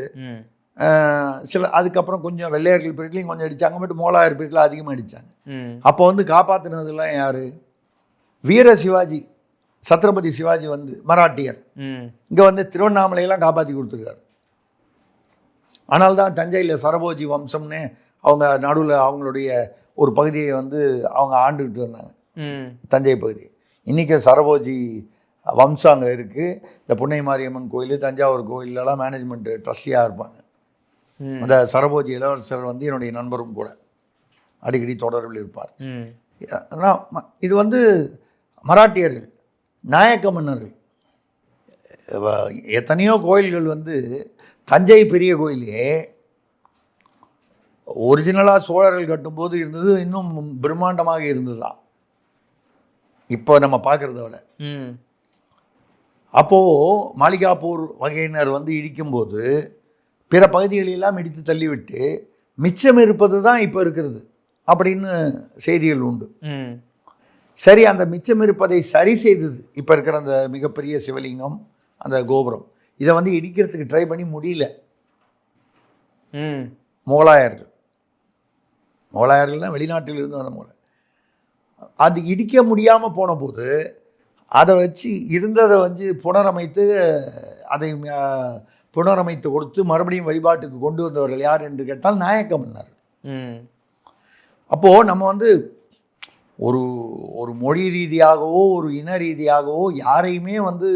S3: சில அதுக்கப்புறம் கொஞ்சம் வெள்ளையர்கள் பீரியட்லையும் கொஞ்சம் அடித்தாங்க, பட் மோலாயர் பீரியடில் அதிகமாக அடித்தாங்க. அப்போ வந்து காப்பாற்றினதுலாம் யார்? வீர சிவாஜி, சத்ரபதி சிவாஜி வந்து மராட்டியர் இங்கே வந்து திருவண்ணாமலையெல்லாம் காப்பாற்றி கொடுத்துருக்காரு. ஆனால் தான் தஞ்சையில் சரபோஜி வம்சம்னு அவங்க நடுவில் அவங்களுடைய ஒரு பகுதியை வந்து அவங்க ஆண்டுக்கிட்டு வந்தாங்க, தஞ்சை பகுதி. இன்றைக்கி சரபோஜி வம்சம் அங்கே இருக்குது. இந்த புன்னை மாரியம்மன் கோயில், தஞ்சாவூர் கோயிலெலாம் மேனேஜ்மெண்ட் ட்ரஸ்டியாக இருப்பாங்க. அந்த சரபோஜி இளவரசர் வந்து என்னுடைய நண்பரும் கூட அடிக்கடி தொடர்பில் இருப்பார். இது வந்து மராட்டியர்கள், நாயக்க மன்னர்கள். எத்தனையோ கோயில்கள் வந்து தஞ்சை பெரிய கோயிலே ஒரிஜினலாக சோழர்கள் கட்டும்போது இருந்தது, இன்னும் பிரம்மாண்டமாக இருந்தது தான் இப்போ நம்ம பார்க்குறத விட. அப்போது மாளிகாப்பூர் வகையினர் வந்து இடிக்கும்போது பிற பகுதிகளெல்லாம் இடித்து தள்ளிவிட்டு மிச்சம் இருப்பது தான் இப்போ இருக்கிறது அப்படின்னு செய்திகள் உண்டு. சரி, அந்த மிச்சம் இருப்பதை சரி செய்தது இப்போ இருக்கிற அந்த மிகப்பெரிய சிவலிங்கம், அந்த கோபுரம், இதை வந்து இடிக்கிறதுக்கு ட்ரை பண்ணி முடியல. முகலாயர்கள்னால் வெளிநாட்டில் இருந்து வந்த மூலம் அது இடிக்க முடியாமல் போன போது அதை வச்சு இருந்ததை வந்து புனரமைத்து அதை புனரமைத்து கொடுத்து மறுபடியும் வழிபாட்டுக்கு கொண்டு வந்தவர்கள் யார் என்று கேட்டால் நாயக்க மன்னர். அப்போது நம்ம வந்து ஒரு மொழி ரீதியாகவோ ஒரு இன ரீதியாகவோ யாரையுமே வந்து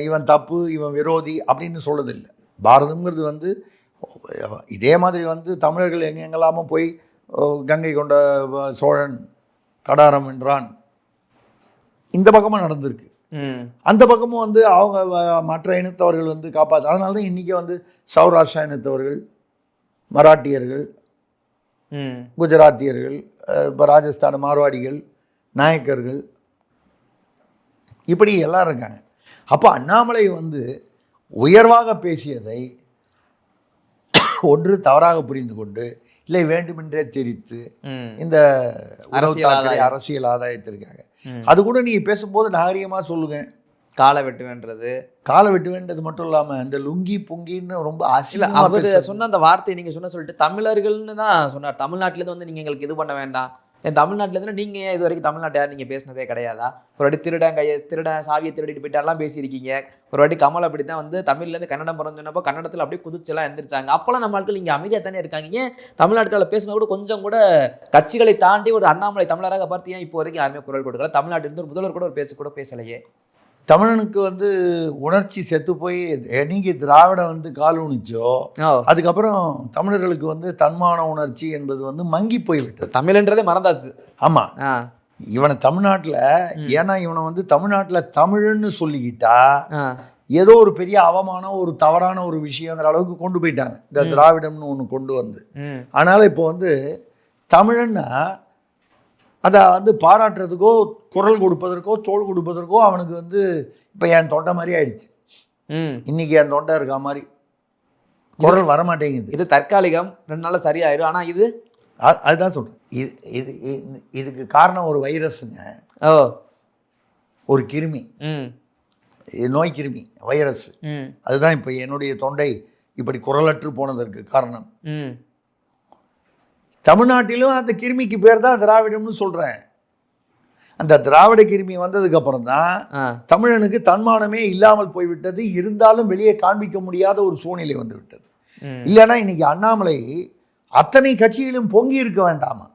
S3: இவன் தப்பு, இவன் விரோதி அப்படின்னு சொல்கிறதில்லை. பாரதம்ங்கிறது வந்து இதே மாதிரி வந்து தமிழர்கள் எங்கெல்லாமோ போய் கங்கை கொண்ட சோழன் கடாரம் என்றான், இந்த பக்கமும் நடந்திருக்கு. அந்த பக்கமும் வந்து அவங்க மற்ற இனத்தவர்கள் வந்து காப்பாற்ற. அதனால தான் இன்றைக்கி வந்து சௌராஷ்டிரா இனத்தவர்கள், மராட்டியர்கள், குஜராத்தியர்கள், இப்போ ராஜஸ்தான் மார்வாடிகள், நாயக்கர்கள், இப்படி எல்லாம் இருக்காங்க. அப்போ அண்ணாமலை வந்து உயர்வாக பேசியதை ஒன்று தவறாக புரிந்து கொண்டு இல்லை வேண்டுமென்றே திரித்து இந்த அரசியல் ஆதாயத்திற்காக அது கூட நீங்க பேசும்போது நாகரிகமா சொல்லுங்க.
S2: காலை வெட்டுவேன்றது
S3: மட்டும் இல்லாம இந்த லுங்கி புங்கின்னு ரொம்ப
S2: இல்ல அவரு சொன்ன அந்த வார்த்தை நீங்க சொல்லிட்டு தமிழர்கள்னு தான் சொன்னார். தமிழ்நாட்டுல இருந்து வந்து நீங்க எங்களுக்கு இது பண்ண வேண்டாம். என் தமிழ்நாட்டுல இருந்து நீங்க இது வரைக்கும் தமிழ்நாட்டை யாரும் நீங்க பேசினதே கிடையாதா? ஒரு வாட்டி திருடன் சாவியை திருடிட்டு போயிட்டாலாம் பேசியிருக்கீங்க. ஒரு வாட்டி கமல் அப்படித்தான் வந்து தமிழ்ல இருந்து கன்னடம் பிறந்தப்போ கன்னடத்துல அப்படியே குதிச்செல்லாம் எந்திரிச்சாங்க. அப்பெல்லாம் நம்ம ஆட்கள் இங்க அமைதியா தானே இருக்காங்க. ஏன் தமிழ்நாட்டுல பேசும்போது கூட கொஞ்சம் கூட கட்சிகளை தாண்டி ஒரு அண்ணாமலை தமிழராக பார்த்து ஏன் இப்போ வரைக்கும் யாருமே குரல் கொடுக்கல? தமிழ்நாட்டில் இருந்து ஒரு முதல்வர் கூட ஒரு பேச்சு கூட பேசலையே.
S3: தமிழனுக்கு வந்து உணர்ச்சி செத்து போய் நீங்க திராவிடம் வந்து கால் ஊனிச்சோ அதுக்கப்புறம் தமிழர்களுக்கு வந்து தன்மான உணர்ச்சி என்பது வந்து மங்கி போய்விட்டது.
S2: தமிழ்ன்றதே மறந்தாச்சு.
S3: ஆமா, இவனை தமிழ்நாட்டில் ஏன்னா இவனை வந்து தமிழ்நாட்டில் தமிழ்ன்னு சொல்லிக்கிட்டா ஏதோ ஒரு பெரிய அவமானம் ஒரு தவறான ஒரு விஷயங்கிற அளவுக்கு கொண்டு போயிட்டாங்க இந்த திராவிடம்னு ஒன்று கொண்டு வந்து. அதனால இப்போ வந்து தமிழன்னா அதை வந்து பாராட்டுறதுக்கோ குரல் கொடுப்பதற்கோ தோல் கொடுப்பதற்கோ அவனுக்கு வந்து இப்போ என் தொண்டை மாதிரி ஆயிடுச்சு. இன்னைக்கு என் தொண்டை இருக்கா மாதிரி குரல் வரமாட்டேங்குது.
S2: இது தற்காலிகம், 2 நாள் சரியாயிடும். ஆனால் இது
S3: அதுதான் சொல்கிறேன். இதுக்கு காரணம் ஒரு வைரஸுங்க, ஒரு கிருமி, நோய் கிருமி வைரஸ். அதுதான் இப்போ என்னுடைய தொண்டை இப்படி குரலற்று போனதற்கு காரணம். தமிழ்நாட்டிலும் அந்த கிருமிக்கு பேர் தான் திராவிடம்னு சொல்கிறேன். அந்த திராவிட கிருமி வந்ததுக்கு அப்புறம் தான் தமிழனுக்கு தன்மானமே இல்லாமல் போய்விட்டது. இருந்தாலும் வெளியே காண்பிக்க முடியாத ஒரு சூழ்நிலை வந்து விட்டது. இல்லைன்னா இன்னைக்கு அண்ணாமலை அத்தனை கட்சியிலும் பொங்கி இருக்க வேண்டாமா?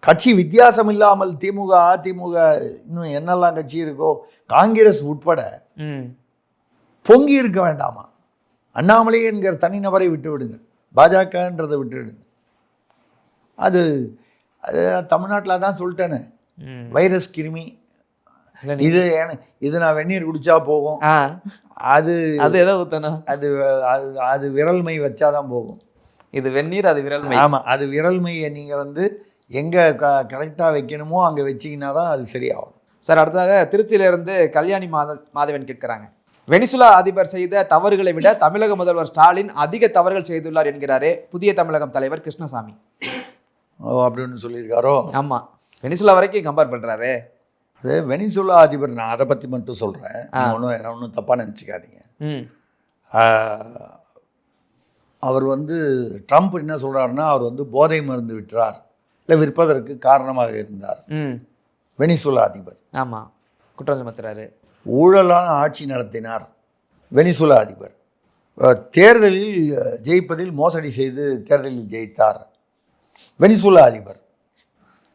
S3: கட்சி வித்தியாசம் இல்லாமல் திமுக அதிமுக இன்னும் என்னெல்லாம் கட்சி இருக்கோ காங்கிரஸ் உட்பட பொங்கி இருக்க வேண்டாமா? அண்ணாமலை என்கிற தனிநபரை விட்டு விடுங்க, பாஜகன்றதை விட்டு விடுங்க. அது தமிழ்நாட்டில் தான் சொல்லிட்டேனே, வைரஸ் கிருமி. இது நான் வெந்நீர் குடிச்சா போகும், அது
S2: எதை ஊற்றணும்,
S3: அது விரல் மை வச்சாதான் போகும்.
S2: இது வெந்நீர், அது விரல் மை.
S3: ஆமாம், அது விரல் மையை நீங்கள் வந்து எங்கே கரெக்டாக வைக்கணுமோ அங்கே வச்சிங்கன்னா தான் அது சரியாகும்.
S2: சார், அடுத்ததாக திருச்சியிலிருந்து கல்யாணி மாதவன் கேட்குறாங்க. வெனிசுலா அதிபர் செய்த தவறுகளை விட தமிழக முதல்வர் ஸ்டாலின் அதிக தவறுகள் செய்துள்ளார் என்கிறாரே புதிய தமிழகம் தலைவர் கிருஷ்ணசாமி.
S3: அப்படின்னு சொல்லியிருக்காரோ?
S2: ஆமாம், வெனிசுலா வரைக்கும் கம்பேர் பண்ணுறாரு.
S3: அது வெனிசுலா அதிபர், நான் அதை பற்றி மட்டும் சொல்கிறேன், ஒன்றும் தப்பாக நினச்சிக்காதீங்க. அவர் வந்து ட்ரம்ப் என்ன சொல்கிறாருன்னா, அவர் வந்து போதை மருந்து விற்றார் இல்லை விற்பதற்கு காரணமாக இருந்தார் வெனிசுலா அதிபர்.
S2: ஆமாம், குற்றம் சுமத்துறாரு.
S3: ஊழலான ஆட்சி நடத்தினார் வெனிசுலா அதிபர். தேர்தலில் ஜெயிப்பதில் மோசடி செய்து தேர்தலில் ஜெயித்தார் வெனிசுலா அதிபர்.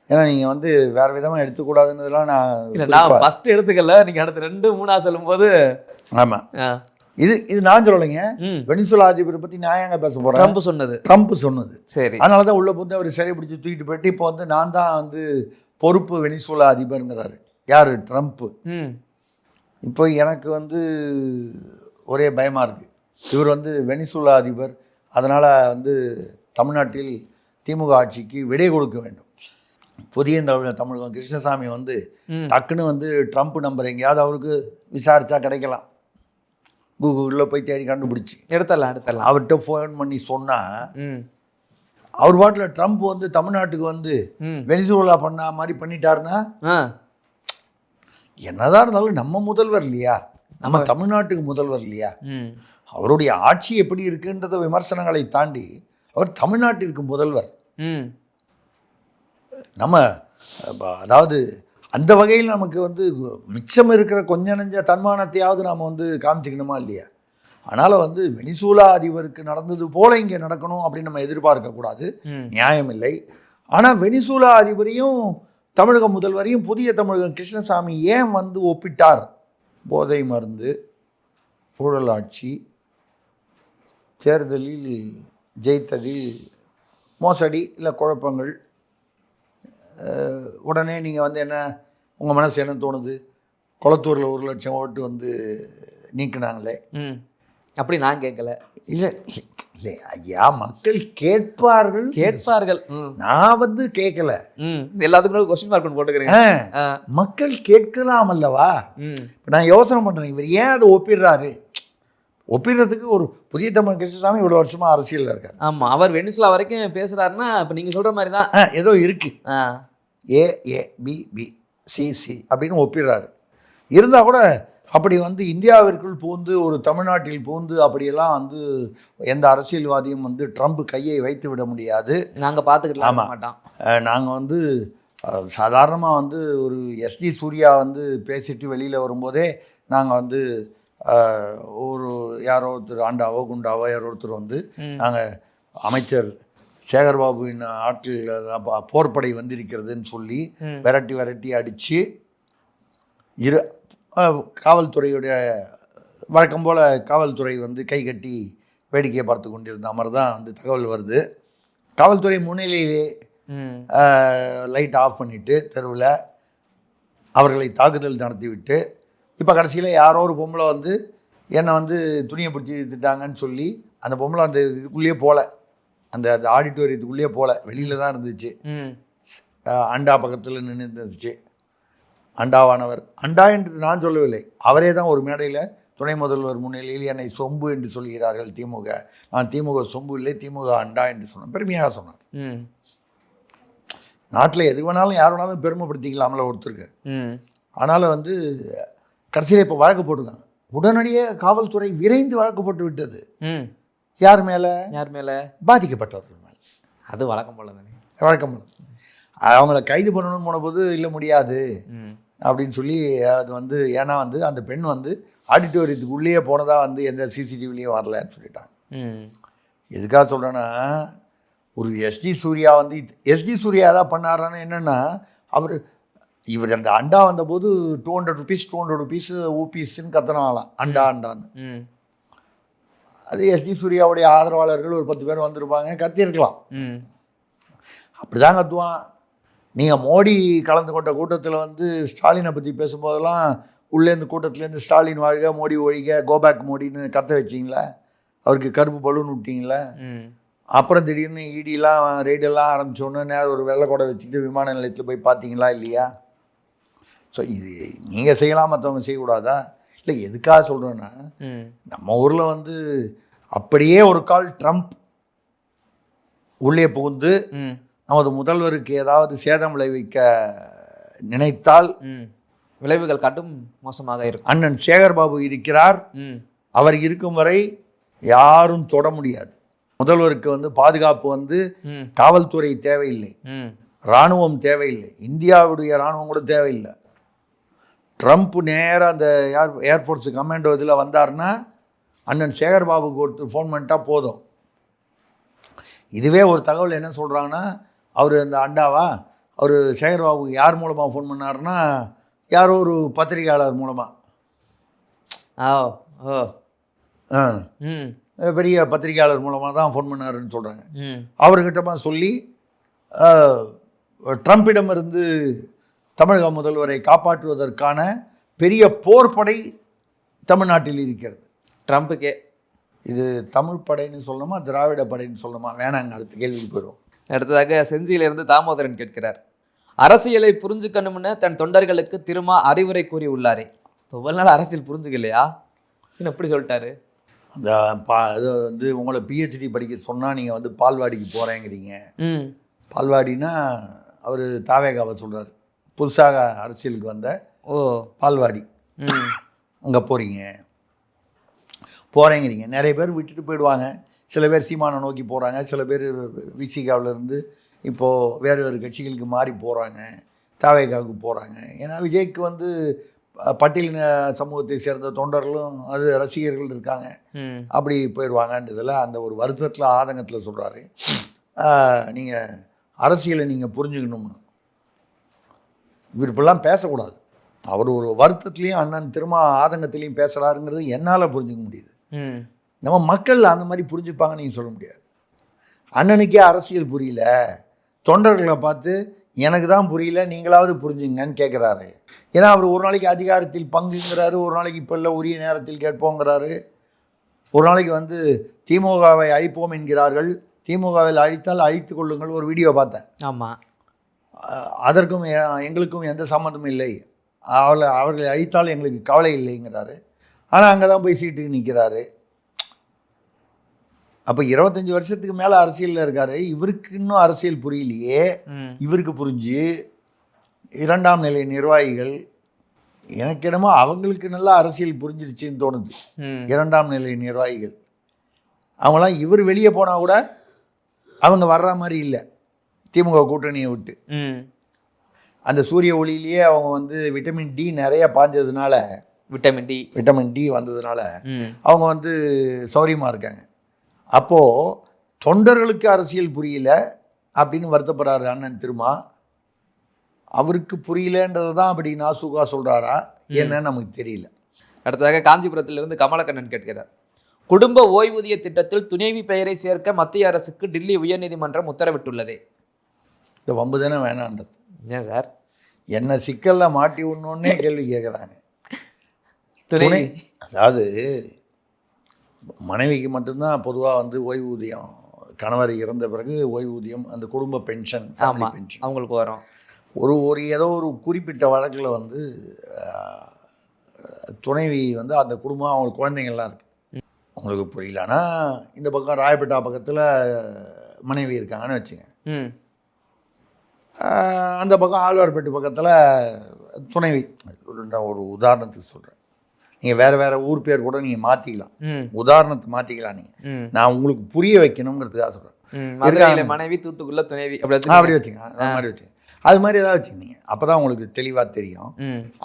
S3: ஏன்னா நீங்கள் வந்து வேறு விதமாக எடுத்துக்கூடாதுன்னதுலாம்
S2: நான் ஃபஸ்ட்டு எடுத்துக்கல, நீங்கள் அடுத்து 2 3 சொல்லும்போது.
S3: ஆமாம், இது நான் சொல்லலைங்க, வெனிசுலா அதிபரை பற்றி நான் ஏங்க பேச போகிறேன்? ட்ரம்ப் சொன்னது. சரி, அதனால தான் உள்ள போட்டு அவர் சிறை பிடிச்சி தூக்கிட்டு போயிட்டு இப்போ வந்து நான் தான் வந்து பொறுப்பு வெனிசுலா அதிபருங்கிறாரு. யார்? ட்ரம்ப்பு. இப்போ எனக்கு வந்து ஒரே பயமாக இருக்குது. இவர் வந்து வெனிசுலா அதிபர், அதனால் வந்து தமிழ்நாட்டில் திமுக ஆட்சிக்கு விடை கொடுக்க வேண்டும். புதிய தமிழகம் கிருஷ்ணசாமி வந்து டக்குன்னு வந்து ட்ரம்ப் நம்பர் எங்கேயாவது அவருக்கு விசாரித்தா கிடைக்கலாம், கூகுளில் போய் தேடி கண்டுபிடிச்சி எடுத்துடலாம். அவர்கிட்ட ஃபோன் பண்ணி சொன்னால் அவர் பாட்டில் ட்ரம்ப் வந்து தமிழ்நாட்டுக்கு வந்து வெனிசுலா பண்ண மாதிரி பண்ணிட்டாருன்னா, என்னதான் இருந்தாலும் நம்ம முதல்வர் இல்லையா, நம்ம தமிழ்நாட்டுக்கு முதல்வர் இல்லையா, அவருடைய ஆட்சி எப்படி இருக்குன்றத விமர்சனங்களை தாண்டி அவர் தமிழ்நாட்டிற்கு முதல்வர். நம்ம அதாவது அந்த வகையில் நமக்கு வந்து மிச்சம் இருக்கிற கொஞ்சம் நெஞ்ச தன்மானத்தையாவது நாம் வந்து காமிச்சிக்கணுமா இல்லையா? அதனால் வந்து வெனிசுலா அதிபருக்கு நடந்தது போல இங்கே நடக்கணும் அப்படின்னு நம்ம எதிர்பார்க்கக்கூடாது, நியாயம் இல்லை. ஆனால் வெனிசுலா அதிபரையும் தமிழக முதல்வரையும் புதிய தமிழகம் கிருஷ்ணசாமி ஏன் வந்து ஒப்பிட்டார்? போதை மருந்து, ஊழல் ஆட்சி, தேர்தலில் ஜெயித்ததில் மோசடி இல்லை குழப்பங்கள். உடனே நீங்கள் வந்து என்ன, உங்கள் மனசு என்ன தோணுது? கொளத்தூரில் 1 லட்சம் ஓட்டு வந்து நீக்கினாங்களே,
S2: அப்படி நான் கேட்கல.
S3: இல்லை இல்லை ஐயா, மக்கள் கேட்பார்கள்.
S2: கேட்பார்கள்.
S3: நான் வந்து கேட்கல.
S2: எல்லாத்துக்கும் கொஸ்டின் மார்க் போட்டுக்கிறேன்.
S3: மக்கள் கேட்கலாம் அல்லவா? இப்போ நான் யோசனை பண்ணுறேன், இவர் ஏன் அதை ஒப்பிடுறாரு? ஒப்பிடுறதுக்கு ஒரு புதிய தமிழ் கிருஷ்ணசாமி இவ்வளோ வருஷமா அரசியலில் இருக்காரு.
S2: ஆமாம், அவர் வெனிசுலா வரைக்கும் பேசுகிறாருன்னா இப்போ நீங்கள் சொல்கிற மாதிரி தான்
S3: ஏதோ இருக்கு. ஏ பி பி சி அப்படின்னு ஒப்பிடுறாரு. இருந்தால் கூட அப்படி வந்து இந்தியாவிற்குள் பூந்து ஒரு தமிழ்நாட்டில் பூந்து அப்படியெல்லாம் வந்து எந்த அரசியல்வாதியும் வந்து ட்ரம்ப் கையை வைத்து விட முடியாது.
S2: நாங்கள் பார்த்துக்கலாம் மாட்டோம்.
S3: நாங்கள் வந்து சாதாரணமாக வந்து ஒரு எஸ்டி சூர்யா வந்து பேசிட்டு வெளியில் வரும்போதே நாங்கள் வந்து ஒரு யாரோ ஒருத்தர் ஆண்டாவோ குண்டாவோ யாரோ ஒருத்தர் வந்து நாங்கள் அமைச்சர் சேகர்பாபுவின் ஆட்கள் போர்ப்படை வந்திருக்கிறதுன்னு சொல்லி விரட்டி அடித்து காவல்துறையுடைய வழக்கம் போல் காவல்துறை வந்து கை கட்டி வேடிக்கையை பார்த்து கொண்டிருந்த மாதிரி தான் வந்து தகவல் வருது. காவல்துறை முன்னிலையிலே லைட் ஆஃப் பண்ணிவிட்டு தெருவில் அவர்களை தாக்குதல் நடத்திவிட்டு இப்போ கடைசியில் யாரோ ஒரு பொம்பளை வந்து என்னை வந்து துணியை பிடிச்சி இழுத்துட்டாங்கன்னு சொல்லி அந்த பொம்பளை அந்த இதுக்குள்ளேயே போகல, அந்த ஆடிட்டோரியத்துக்குள்ளேயே போகல, வெளியில் தான் இருந்துச்சு. அண்டா பக்கத்தில் நின்று இருந்துச்சு. அண்டாவானவர், அண்டா என்று நான் சொல்லவில்லை, அவரே தான் ஒரு மேடையில் துணை முதல்வர் முன்னிலையில் என்னை சொம்பு என்று சொல்கிறார்கள் திமுக. நான் திமுக சொம்பு இல்லை, திமுக அண்டா என்று சொன்னேன், பெருமையாக சொன்னார். நாட்டில் எது வேணாலும் யார் வேணாலும் பெருமைப்படுத்திக்கலாம்ல ஒருத்தருக்கு. ஆனாலும் வந்து கடைசியில் இப்போ வழக்கு போட்டுருக்காங்க. உடனடியே காவல்துறை விரைந்து வழக்கு போட்டு விட்டது. யார் மேலே? பாதிக்கப்பட்டவர்கள் மேலே.
S2: அது வழக்கம் போல தானே.
S3: வழக்கம் போல அவங்கள கைது பண்ணணும்னு போனபோது இல்லை முடியாது அப்படின்னு சொல்லி அது வந்து ஏன்னா வந்து அந்த பெண் வந்து ஆடிட்டோரியத்துக்குள்ளேயே போனதாக வந்து எந்த சிசிடிவிலையும் வரலன்னு சொல்லிட்டாங்க. எதுக்காக சொல்கிறேன்னா, ஒரு எஸ்டி சூர்யா வந்து எஸ்டி சூர்யா தான் பண்ணாரான்னு என்னென்னா, இவர் அந்த அண்டா வந்தபோது 200 rupees ஊபீஸ்ன்னு கத்துனாங்களாம், அண்டான்னு. அது எஸ்டி சூர்யாவுடைய ஆதரவாளர்கள் ஒரு 10 பேர் வந்திருப்பாங்க, கத்தியிருக்கலாம். அப்படிதான் கத்துவான். நீங்கள் மோடி கலந்து கொண்ட கூட்டத்தில் வந்து ஸ்டாலினை பற்றி பேசும்போதெல்லாம் உள்ளேருந்து கூட்டத்துலேருந்து ஸ்டாலின் வாழ்க மோடி ஒழிக கோபேக் மோடின்னு கத்த வச்சிங்களா? அவருக்கு கருப்பு பலூன் விட்டீங்களா? அப்புறம் திடீர்னு ஈடிலாம் ரெய்டெல்லாம் ஆரம்பித்தோன்னே நேரம் ஒரு வெள்ளை கொடை வச்சுக்கிட்டு விமான நிலையத்தில் போய் பார்த்தீங்களா இல்லையா? ஸோ இது நீங்கள் செய்யலாம், மற்றவங்க செய்யக்கூடாதா? இல்லை, எதுக்காக சொல்கிறேன்னா, நம்ம ஊரில் வந்து அப்படியே ஒரு கால் ட்ரம்ப் உள்ளே புகுந்து நமது முதல்வருக்கு ஏதாவது சேதம் விளைவிக்க நினைத்தால்
S2: விளைவுகள் கடும் மோசமாக இருக்கும்.
S3: அண்ணன் சேகர்பாபு இருக்கிறார், அவர் இருக்கும் வரை யாரும் தொட முடியாது. முதல்வருக்கு வந்து பாதுகாப்பு வந்து காவல்துறை தேவையில்லை, இராணுவம் தேவையில்லை, இந்தியாவுடைய இராணுவம் கூட தேவையில்லை. ட்ரம்ப் நேராக அந்த ஏர்ஃபோர்ஸ் கமாண்டோ இதில் வந்தார்னா அண்ணன் சேகர்பாபுக்கு ஒருத்தர் ஃபோன் பண்ணிட்டா போதும். இதுவே ஒரு தகவல் என்ன சொல்கிறாங்கன்னா, அவர் அந்த அண்டாவா அவர் சேகர்பாபுக்கு யார் மூலமாக ஃபோன் பண்ணாருன்னா, யாரோ ஒரு பத்திரிகையாளர் மூலமாக, பெரிய பத்திரிகையாளர் மூலமாக தான் ஃபோன் பண்ணாருன்னு சொல்கிறாங்க. அவர்கிட்டமா சொல்லி ட்ரம்பிடமிருந்து தமிழக முதல்வரை காப்பாற்றுவதற்கான பெரிய போர்ப்படை தமிழ்நாட்டில் இருக்கிறது.
S2: ட்ரம்ப்புக்கே
S3: இது தமிழ் படைன்னு சொல்லணுமா திராவிட படைன்னு சொல்லணுமா? வேணாங்க, அடுத்த கேள்விக்கு போயிடும்.
S2: அடுத்ததாக செஞ்சியிலிருந்து தாமோதரன் கேட்கிறார், அரசியலை புரிஞ்சுக்கணும்னு தன் தொண்டர்களுக்கு திரும்ப அறிவுரை கூறி உள்ளாரே, இவ்வளவு நாள் அரசியல் புரிஞ்சுக்கலையா? இன்னும் எப்படி சொல்லிட்டாரு?
S3: அந்த இது வந்து உங்களை பிஹெச்டி படிக்க சொன்னால் நீங்கள் வந்து பால்வாடிக்கு போகிறேங்கிறீங்க. பால்வாடினா அவர் தாவேகாவை சொல்கிறார், புதுசாக அரசியலுக்கு வந்த பால்வாடி, அங்கே போகிறேங்கிறீங்க. நிறைய பேர் விட்டுட்டு போயிடுவாங்க. சில பேர் சீமானை நோக்கி போகிறாங்க, சில பேர் விசிகாவிலேருந்து இப்போது வேறு வேறு கட்சிகளுக்கு மாறி போகிறாங்க, தாவேகாவுக்கு போகிறாங்க. ஏன்னா விஜய்க்கு வந்து பட்டியலின சமூகத்தை சேர்ந்த தொண்டர்களும் அது ரசிகர்கள் இருக்காங்க, அப்படி போயிடுவாங்கன்றதில் அந்த ஒரு வருத்தத்தில் ஆதங்கத்தில் சொல்கிறாரு. நீங்கள் அரசியலை நீங்கள் புரிஞ்சுக்கணும்னு இவர் இப்படிலாம் பேசக்கூடாது. அவர் ஒரு வருத்தத்துலேயும் அண்ணன் திரும்ப ஆதங்கத்திலையும் பேசுகிறாருங்கிறது என்னால் புரிஞ்சுக்க முடியுது. நம்ம மக்கள் அந்த மாதிரி புரிஞ்சுப்பாங்கன்னு நீங்கள் சொல்ல முடியாது. அண்ணனுக்கே அரசியல் புரியல, தொண்டர்களை பார்த்து எனக்கு தான் புரியல, நீங்களாவது புரிஞ்சுங்கன்னு கேட்குறாரு. ஏன்னா அவர் ஒரு நாளைக்கு அதிகாரத்தில் பங்குங்கிறாரு, ஒரு நாளைக்கு இப்போ இல்லை உரிய நேரத்தில் கேட்போங்கிறாரு. ஒரு நாளைக்கு வந்து திமுகவை அழிப்போம் என்கிறார்கள், திமுகவில் அழித்தால் அழித்து கொள்ளுங்கள் ஒரு வீடியோ பார்த்தேன்.
S2: ஆமாம்.
S3: அதற்கும் எங்களுக்கும் எந்த சம்மந்தமும் இல்லை, அவர்களை அழித்தால் எங்களுக்கு கவலை இல்லைங்கிறாரு. ஆனால் அங்கே தான் போய் சீட்டுக்கு நிற்கிறாரு. அப்போ 25 வருஷத்துக்கு மேலே அரசியலில் இருக்காரு, இவருக்கு இன்னும் அரசியல் புரியலையே. இவருக்கு புரிஞ்சு 2ஆம் நிலை நிர்வாகிகள், எனக்கு என்னமோ அவங்களுக்கு நல்லா அரசியல் புரிஞ்சிருச்சுன்னு தோணுது. 2ஆம் நிலை நிர்வாகிகள் அவங்களாம் இவர் வெளியே போனால் கூட அவங்க வர்ற மாதிரி இல்லை திமுக கூட்டணியை விட்டு. அந்த சூரிய ஒளியிலேயே அவங்க வந்து விட்டமின் டி நிறைய பாஞ்சதுனால, விட்டமின் டி வந்ததுனால அவங்க வந்து சௌரியமாக இருக்காங்க. அப்போது தொண்டர்களுக்கு அரசியல் புரியல அப்படின்னு வருத்தப்படுறாரு அண்ணன் திருமா. அவருக்கு புரியலன்றது தான் அப்படி நாசுகா சொல்கிறாரா என்னன்னு நமக்கு தெரியல.
S2: அடுத்ததாக காஞ்சிபுரத்திலிருந்து கமலக்கண்ணன் கேட்கிறார், குடும்ப ஓய்வூதிய திட்டத்தில் துணைவி பெயரை சேர்க்க மத்திய அரசுக்கு டில்லி உயர்நீதிமன்றம் உத்தரவிட்டுள்ளதே.
S3: இந்த வம்பு தானே வேணான்றது.
S2: ஏன் சார்
S3: என்ன சிக்கலில் மாட்டி விடணுன்னே கேள்வி கேட்குறாங்க.
S2: துணை
S3: அதாவது மனைவிக்கு மட்டும்தான் பொதுவாக வந்து ஓய்வூதியம், கணவர் இறந்த பிறகு ஓய்வூதியம், அந்த குடும்ப பென்ஷன், பென்ஷன்
S2: அவங்களுக்கு வரும்.
S3: ஒரு ஏதோ ஒரு குறிப்பிட்ட வழக்கில் வந்து துணைவி வந்து அந்த குடும்பம் அவங்களுக்கு குழந்தைங்கள்லாம் இருக்குது. உங்களுக்கு புரியலன்னா இந்த பக்கம் ராயப்பேட்டா பக்கத்தில் மனைவி இருக்காங்கன்னு வச்சுங்க, அந்த பக்கம் ஆழ்வார்பேட்டு பக்கத்தில் துணைவி. ஒரு உதாரணத்துக்கு சொல்கிறேன், நீங்கள் வேறு ஊர் பேர் கூட நீங்கள் மாற்றிக்கலாம், உதாரணத்தை மாற்றிக்கலாம். நீங்கள் நான் உங்களுக்கு புரிய வைக்கணுங்கிறதுக்காக சொல்கிறேன்.
S2: மனைவி தூத்துக்குள்ள துணைவி
S3: அப்படி வச்சுங்க, அது மாதிரி வச்சுங்க, அது மாதிரி ஏதாவது வச்சுக்கிங்க, அப்போ தான் உங்களுக்கு தெளிவாக தெரியும்.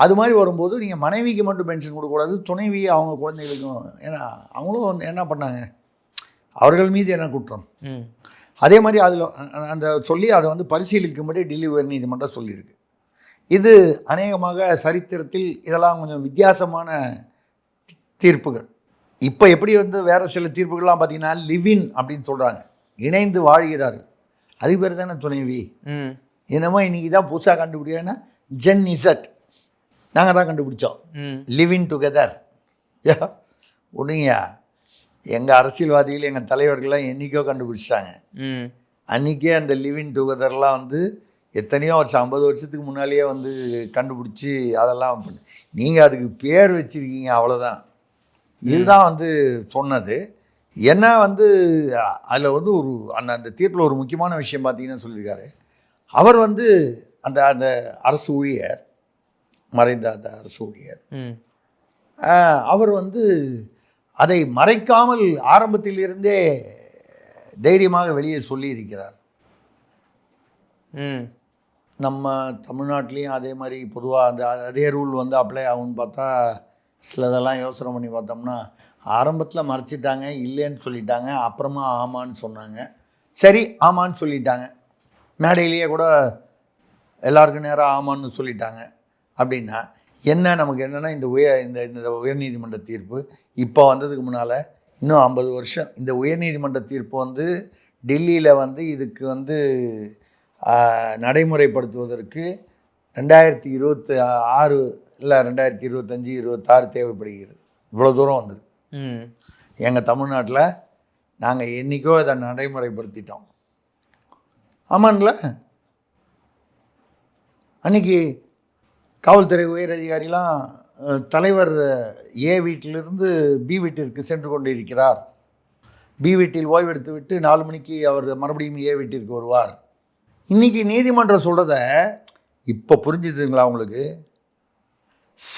S3: அது மாதிரி வரும்போது நீங்கள் மனைவிக்கு மட்டும் பென்ஷன் கொடுக்கக்கூடாது, துணைவி அவங்க குழந்தைகளுக்கும். ஏன்னா அவங்களும் வந்து என்ன பண்ணாங்க, அவர்கள் மீது என்ன குற்றம். அதே மாதிரி அதில் அந்த சொல்லி அதை வந்து பரிசீலிக்கும்படி டெல்லி உயர்நீதிமன்றம் சொல்லியிருக்கு. இது அநேகமாக சரித்திரத்தில் இதெல்லாம் கொஞ்சம் வித்தியாசமான தீர்ப்புகள். இப்போ எப்படி வந்து வேறு சில தீர்ப்புகள்லாம் பார்த்தீங்கன்னா லிவின் அப்படின்னு சொல்கிறாங்க, இணைந்து வாழ்கிறார்கள், அது பேர் தானே துணைவி. என்னமோ இன்றைக்கி தான் புதுசாக கண்டுபிடிச்சா ஜென் இசட், நாங்கள் தான் கண்டுபிடிச்சோம் லிவின் டுகெதர். ஒன்றுங்கயா, எங்கள் அரசியல்வாதிகள் எங்கள் தலைவர்கள்லாம் என்றைக்கோ கண்டுபிடிச்சிட்டாங்க. அன்றைக்கே அந்த லிவின் டுகெதர்லாம் வந்து எத்தனையோ வருஷம், 50 வருஷத்துக்கு முன்னாலேயே வந்து கண்டுபிடிச்சி அதெல்லாம் பண்ணு, நீங்கள் அதுக்கு பேர் வச்சுருக்கீங்க, அவ்வளோதான். இதுதான் வந்து சொன்னது. ஏன்னா வந்து அதில் வந்து ஒரு அந்த தீர்ப்பில் ஒரு முக்கியமான விஷயம் பார்த்தீங்கன்னா சொல்லியிருக்காரு, அவர் வந்து அந்த அந்த அரசு ஊழியர், மறைந்த அந்த அரசு ஊழியர், அவர் வந்து அதை மறைக்காமல் ஆரம்பத்தில் இருந்தே தைரியமாக வெளியே சொல்லியிருக்கிறார். நம்ம தமிழ்நாட்டிலையும் அதே மாதிரி பொதுவாக அந்த அதே ரூல் வந்து அப்ளை ஆகும்னு பார்த்தா சிலதெல்லாம் யோசனை பண்ணி பார்த்தோம்னா, ஆரம்பத்தில் மறைச்சிட்டாங்க, இல்லைன்னு சொல்லிட்டாங்க, அப்புறமா ஆமான்னு சொன்னாங்க, சரி ஆமான்னு சொல்லிட்டாங்க, மேடையிலேயே கூட எல்லாருக்கும் நேரம் ஆமான்னு சொல்லிட்டாங்க. அப்படின்னா என்ன, நமக்கு என்னென்னா இந்த உயர்நீதிமன்ற தீர்ப்பு இப்போ வந்ததுக்கு முன்னால் இன்னும் 50 வருஷம் இந்த உயர்நீதிமன்ற தீர்ப்பு வந்து டெல்லியில் வந்து இதுக்கு வந்து நடைமுறைப்படுத்துவதற்கு 2026 இல்லை 2025, 26 தேவைப்படுகிறது. இவ்வளோ தூரம் வந்துருக்கு. எங்கள் தமிழ்நாட்டில் நாங்கள் என்றைக்கோ இதை நடைமுறைப்படுத்திட்டோம். ஆமான்ல, அன்றைக்கி காவல்துறை உயர் அதிகாரிலாம் தலைவர் ஏ வீட்டிலிருந்து பி வீட்டிற்கு சென்று கொண்டிருக்கிறார், பி வீட்டில் ஓய்வெடுத்து விட்டு 4 மணிக்கு அவர் மறுபடியும் ஏ வீட்டிற்கு வருவார். இன்றைக்கி நீதிமன்றம் சொல்கிறத இப்போ புரிஞ்சுதுங்களா உங்களுக்கு?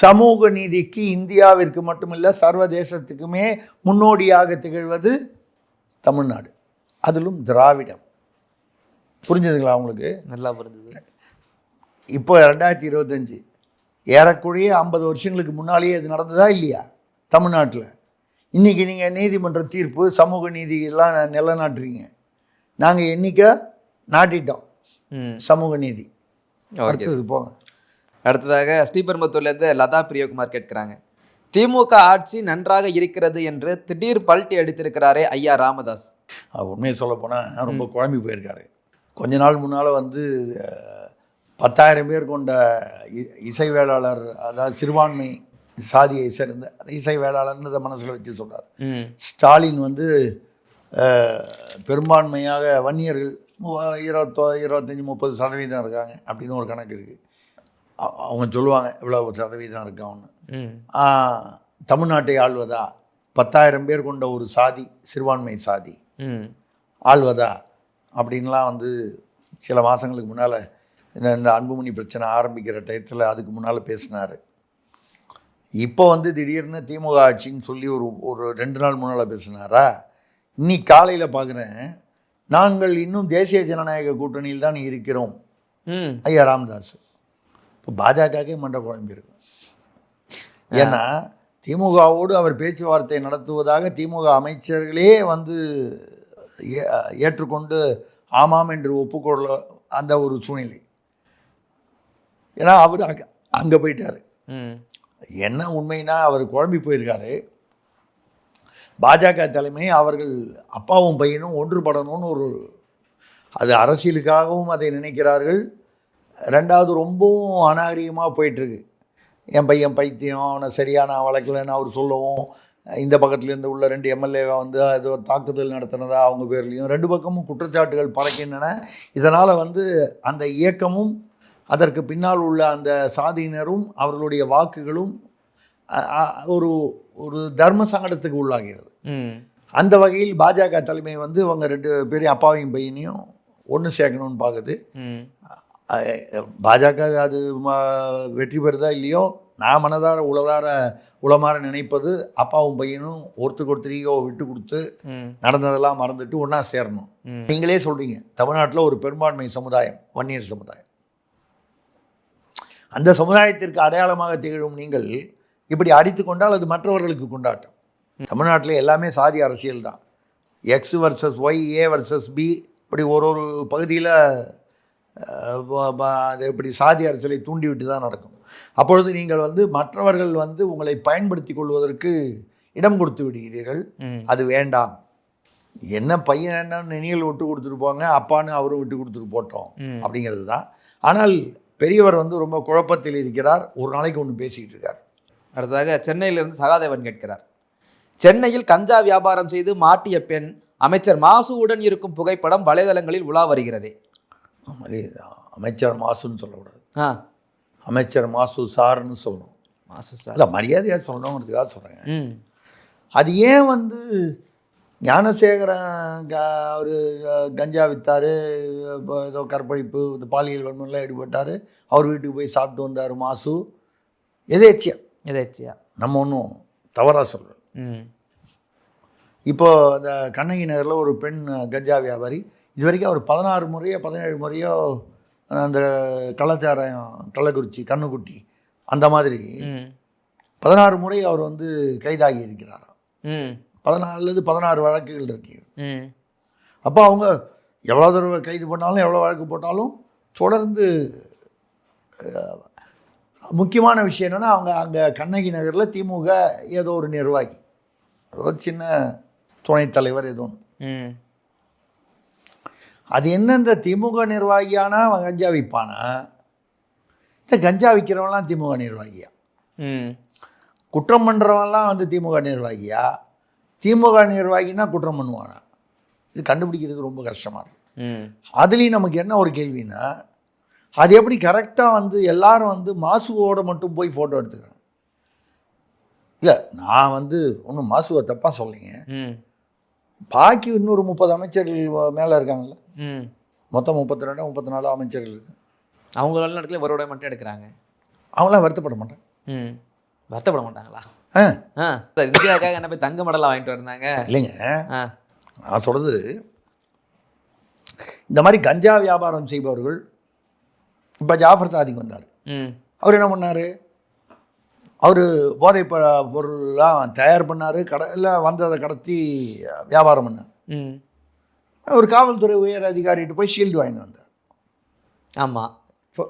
S3: சமூக நீதிக்கு இந்தியாவிற்கு மட்டுமில்லை சர்வதேசத்துக்குமே முன்னோடியாக திகழ்வது தமிழ்நாடு, அதிலும் திராவிடம். புரிஞ்சுதுங்களா உங்களுக்கு?
S2: நல்லா புரிஞ்சுது.
S3: இப்போ 2025 ஏறக்குறைய 50 வருஷங்களுக்கு முன்னாலேயே இது நடந்ததா இல்லையா தமிழ்நாட்டில்? இன்றைக்கி நீங்கள் நீதிமன்ற தீர்ப்பு சமூக நீதி எல்லாம் நிலநாட்டுறீங்க, நாங்கள் என்றைக்கோ நாட்டிட்டோம் சமூக நீதி. அடுத்தது போங்க.
S2: அடுத்ததாக ஸ்ரீபெரும்புத்தூர்லேருந்து லதா பிரியகுமார் கேட்குறாங்க, திமுக ஆட்சி நன்றாக இருக்கிறது என்று திடீர் பல்ட்டி அடித்திருக்கிறாரே ஐயா ராமதாஸ்.
S3: உண்மையை சொல்ல போனால் ரொம்ப குழம்பி போயிருக்காரு. கொஞ்ச நாள் முன்னால் வந்து 10,000 பேர் கொண்ட இசை வேளாளர், அதாவது சிறுபான்மை சாதியை சேர்ந்த இசை வேளாளர்னு மனசில் வச்சு சொல்கிறார்.
S2: ம்
S3: ஸ்டாலின் வந்து பெரும்பான்மையாக வன்னியர்கள் 25-30% இருக்காங்க அப்படின்னு ஒரு கணக்கு இருக்குது. அவங்க சொல்லுவாங்க இவ்வளோ சதவீதம் இருக்கான்னு.
S2: ம்
S3: தமிழ்நாட்டை ஆள்வதா 10,000 பேர் கொண்ட ஒரு சாதி, சிறுபான்மை சாதி
S2: ம்
S3: ஆள்வதா அப்படின்லாம் வந்து சில மாதங்களுக்கு முன்னால் இந்த அன்புமணி பிரச்சனை ஆரம்பிக்கிற டயத்தில் அதுக்கு முன்னால் பேசினார். இப்போ வந்து திடீர்னு திமுக ஆட்சின்னு சொல்லி ஒரு 2 நாள் முன்னால் பேசினாரா? இன்னைக்கு காலையில் பார்க்குறேன், நாங்கள் இன்னும் தேசிய ஜனநாயக கூட்டணியில் தான் இருக்கிறோம்
S2: ம்
S3: ஐயா ராமதாஸ். இப்போ பாஜகவே மண்ட குழம்பு இருக்கும். ஏன்னா திமுகவோடு அவர் பேச்சுவார்த்தை நடத்துவதாக திமுக அமைச்சர்களே வந்து ஏற்றுக்கொண்டு ஆமாம் என்று ஒப்புக்கொள்ள அந்த ஒரு சூழ்நிலை. ஏன்னா அவர் அங்கே போயிட்டார்.
S2: ம்
S3: என்ன உண்மைனா அவர் குழம்பி போயிருக்காரு. பாஜக தலைமை அவர்கள் அப்பாவும் பையனும் ஒன்றுபடணும்னு அது அரசியலுக்காகவும் அதை நினைக்கிறார்கள். ரெண்டாவது ரொம்பவும் அநாகரிகமாக போயிட்டுருக்கு. என் பையன் பைத்தியம், அவனை சரியான வழக்கில்னு அவர் சொல்லவும், இந்த பக்கத்துலேருந்து உள்ள 2 எம்எல்ஏவை வந்து அது ஒரு தாக்குதல் நடத்தினதா அவங்க பேர்லேயும் 2 பக்கமும் குற்றச்சாட்டுகள் பறக்கின்றன. இதனால் வந்து அந்த இயக்கமும் அதற்கு பின்னால் உள்ள அந்த சாதியினரும் அவர்களுடைய வாக்குகளும் ஒரு ஒரு தர்ம சங்கடத்துக்கு உள்ளாகிறது. அந்த வகையில் பாஜக தலைமை வந்து அவங்க 2 பேரையும் அப்பாவையும் பையனையும் ஒன்று சேர்க்கணும்னு பார்க்குது. பாஜக அது வெற்றி பெறுதா இல்லையோ, நான் மனதார உளமாற நினைப்பது அப்பாவும் பையனும் ஒருத்தருக்கு ஈகோவை விட்டு கொடுத்து நடந்ததெல்லாம் மறந்துட்டு ஒன்றா சேரணும். நீங்களே சொல்கிறீங்க, தமிழ்நாட்டில் ஒரு பெரும்பான்மை சமுதாயம் வன்னியர் சமுதாயம். அந்த சமுதாயத்திற்கு அடையாளமாக திகழும் நீங்கள் இப்படி அடித்து கொண்டால் அது மற்றவர்களுக்கு கொண்டாட்டம். தமிழ்நாட்டில் எல்லாமே சாதி அரசியல் தான். X versus Y, A versus B, இப்படி ஒரு பகுதியில் அது இப்படி சாதி அரசியலை தூண்டிவிட்டு தான் நடக்கும். அப்பொழுது நீங்கள் வந்து மற்றவர்கள் வந்து உங்களை பயன்படுத்தி கொள்வதற்கு இடம் கொடுத்து விடுகிறீர்கள். அது வேண்டாம். என்ன பையன் என்னன்னு நீங்கள் விட்டு கொடுத்துருப்பாங்க, அப்பான்னு அவரும் விட்டு கொடுத்துட்டு போட்டோம் அப்படிங்கிறது தான். ஆனால் பெரியவர் வந்து ரொம்ப குழப்பத்தில் இருக்கிறார். ஒரு நாளைக்கு ஒன்று பேசிக்கிட்டு இருக்கார்.
S2: அடுத்ததாக சென்னையிலிருந்து சகாதேவன் கேட்கிறார், சென்னையில் கஞ்சா வியாபாரம் செய்து மாட்டிய பெண் அமைச்சர் மாசுவுடன் இருக்கும் புகைப்படம் வலைதளங்களில் உலா வருகிறதே.
S3: அமைச்சர் மாசுன்னு சொல்லக்கூடாது, அமைச்சர் மாசு சார்னு சொல்லணும்.
S2: மாசு சார்
S3: இல்லை, மரியாதையாக சொல்லணுங்கிறதுக்காக சொல்கிறேன். அது ஏன் வந்து ஞானசேகரன் ஒரு கஞ்சா விற்றார், ஏதோ கற்பழிப்பு பாலியல் வன்முறையில் ஈடுபட்டார், அவர் வீட்டுக்கு போய் சாப்பிட்டு வந்தார் மாசு, எதேச்சியா நம்ம ஒன்றும் தவறாக சொல்கிறோம். இப்போ அந்த கண்ணகி நகரில் ஒரு பெண் கஞ்சா வியாபாரி, இது வரைக்கும் அவர் 16 முறையோ 17 முறையோ அந்த கள்ளச்சாராயம், கள்ளக்குறிச்சி, கண்ணுக்குட்டி அந்த மாதிரி 16 முறை அவர் வந்து கைதாகி இருக்கிறார். 16 வழக்குகள் இருக்கு. அப்போ அவங்க எவ்வளோ தடவை கைது பண்ணாலும் எவ்வளோ வழக்கு போட்டாலும் தொடர்ந்து. முக்கியமான விஷயம் என்னென்னா, அவங்க அங்கே கண்ணகி நகரில் திமுக ஏதோ ஒரு நிர்வாகி, ஒரு சின்ன துணைத் தலைவர் ஏதோ ஒன்று, அது என்ன இந்த திமுக நிர்வாகியானா அவன் கஞ்சா விற்பானா, இந்த கஞ்சா விற்கிறவன்லாம் திமுக நிர்வாகியா, குற்றம் பண்ணுறவன்லாம் வந்து திமுக நிர்வாகியா, திமுக நிர்வாகினா குற்றம் பண்ணுவானா, இது கண்டுபிடிக்கிறது ரொம்ப கஷ்டமாக இருக்கும். அதுலேயும் நமக்கு என்ன ஒரு கேள்வின்னா, அது எப்படி கரெக்டாக வந்து எல்லாரும் வந்து மாசுவோடு மட்டும் போய் ஃபோட்டோ எடுத்துக்கிறாங்க. இல்லை, நான் வந்து ஒன்றும் மாசுவை தப்பாக சொல்லிங்க, பாக்கி இன்னொரு 30 அமைச்சர்கள் மேலே இருக்காங்கல்ல, மொத்தம் 32 34 அமைச்சர்கள் இருக்கு.
S2: அவங்க இடத்துல ஒரு மட்டும் எடுக்கிறாங்க.
S3: அவங்களாம் வருத்தப்பட மாட்டாங்க.
S2: வருத்தப்பட மாட்டாங்களா? இந்தியாவுக்காக என்ன போய் தங்க மெடலாக வாங்கிட்டு வந்தாங்க? இல்லைங்க,
S3: நான் சொல்கிறது, இந்த மாதிரி கஞ்சா வியாபாரம் செய்பவர்கள், இப்போ ஜாஃபர் சாதிக் வந்தார், அவர் என்ன பண்ணார், அவர் போதை பொருள்லாம் தயார் பண்ணார், கடையில் வந்ததை கடத்தி வியாபாரம் பண்ணார். ஒரு காவல்துறை உயர் அதிகாரிகிட்ட போய் ஷீல்டு வாங்கிட்டு வந்தார்.
S2: ஆமாம்,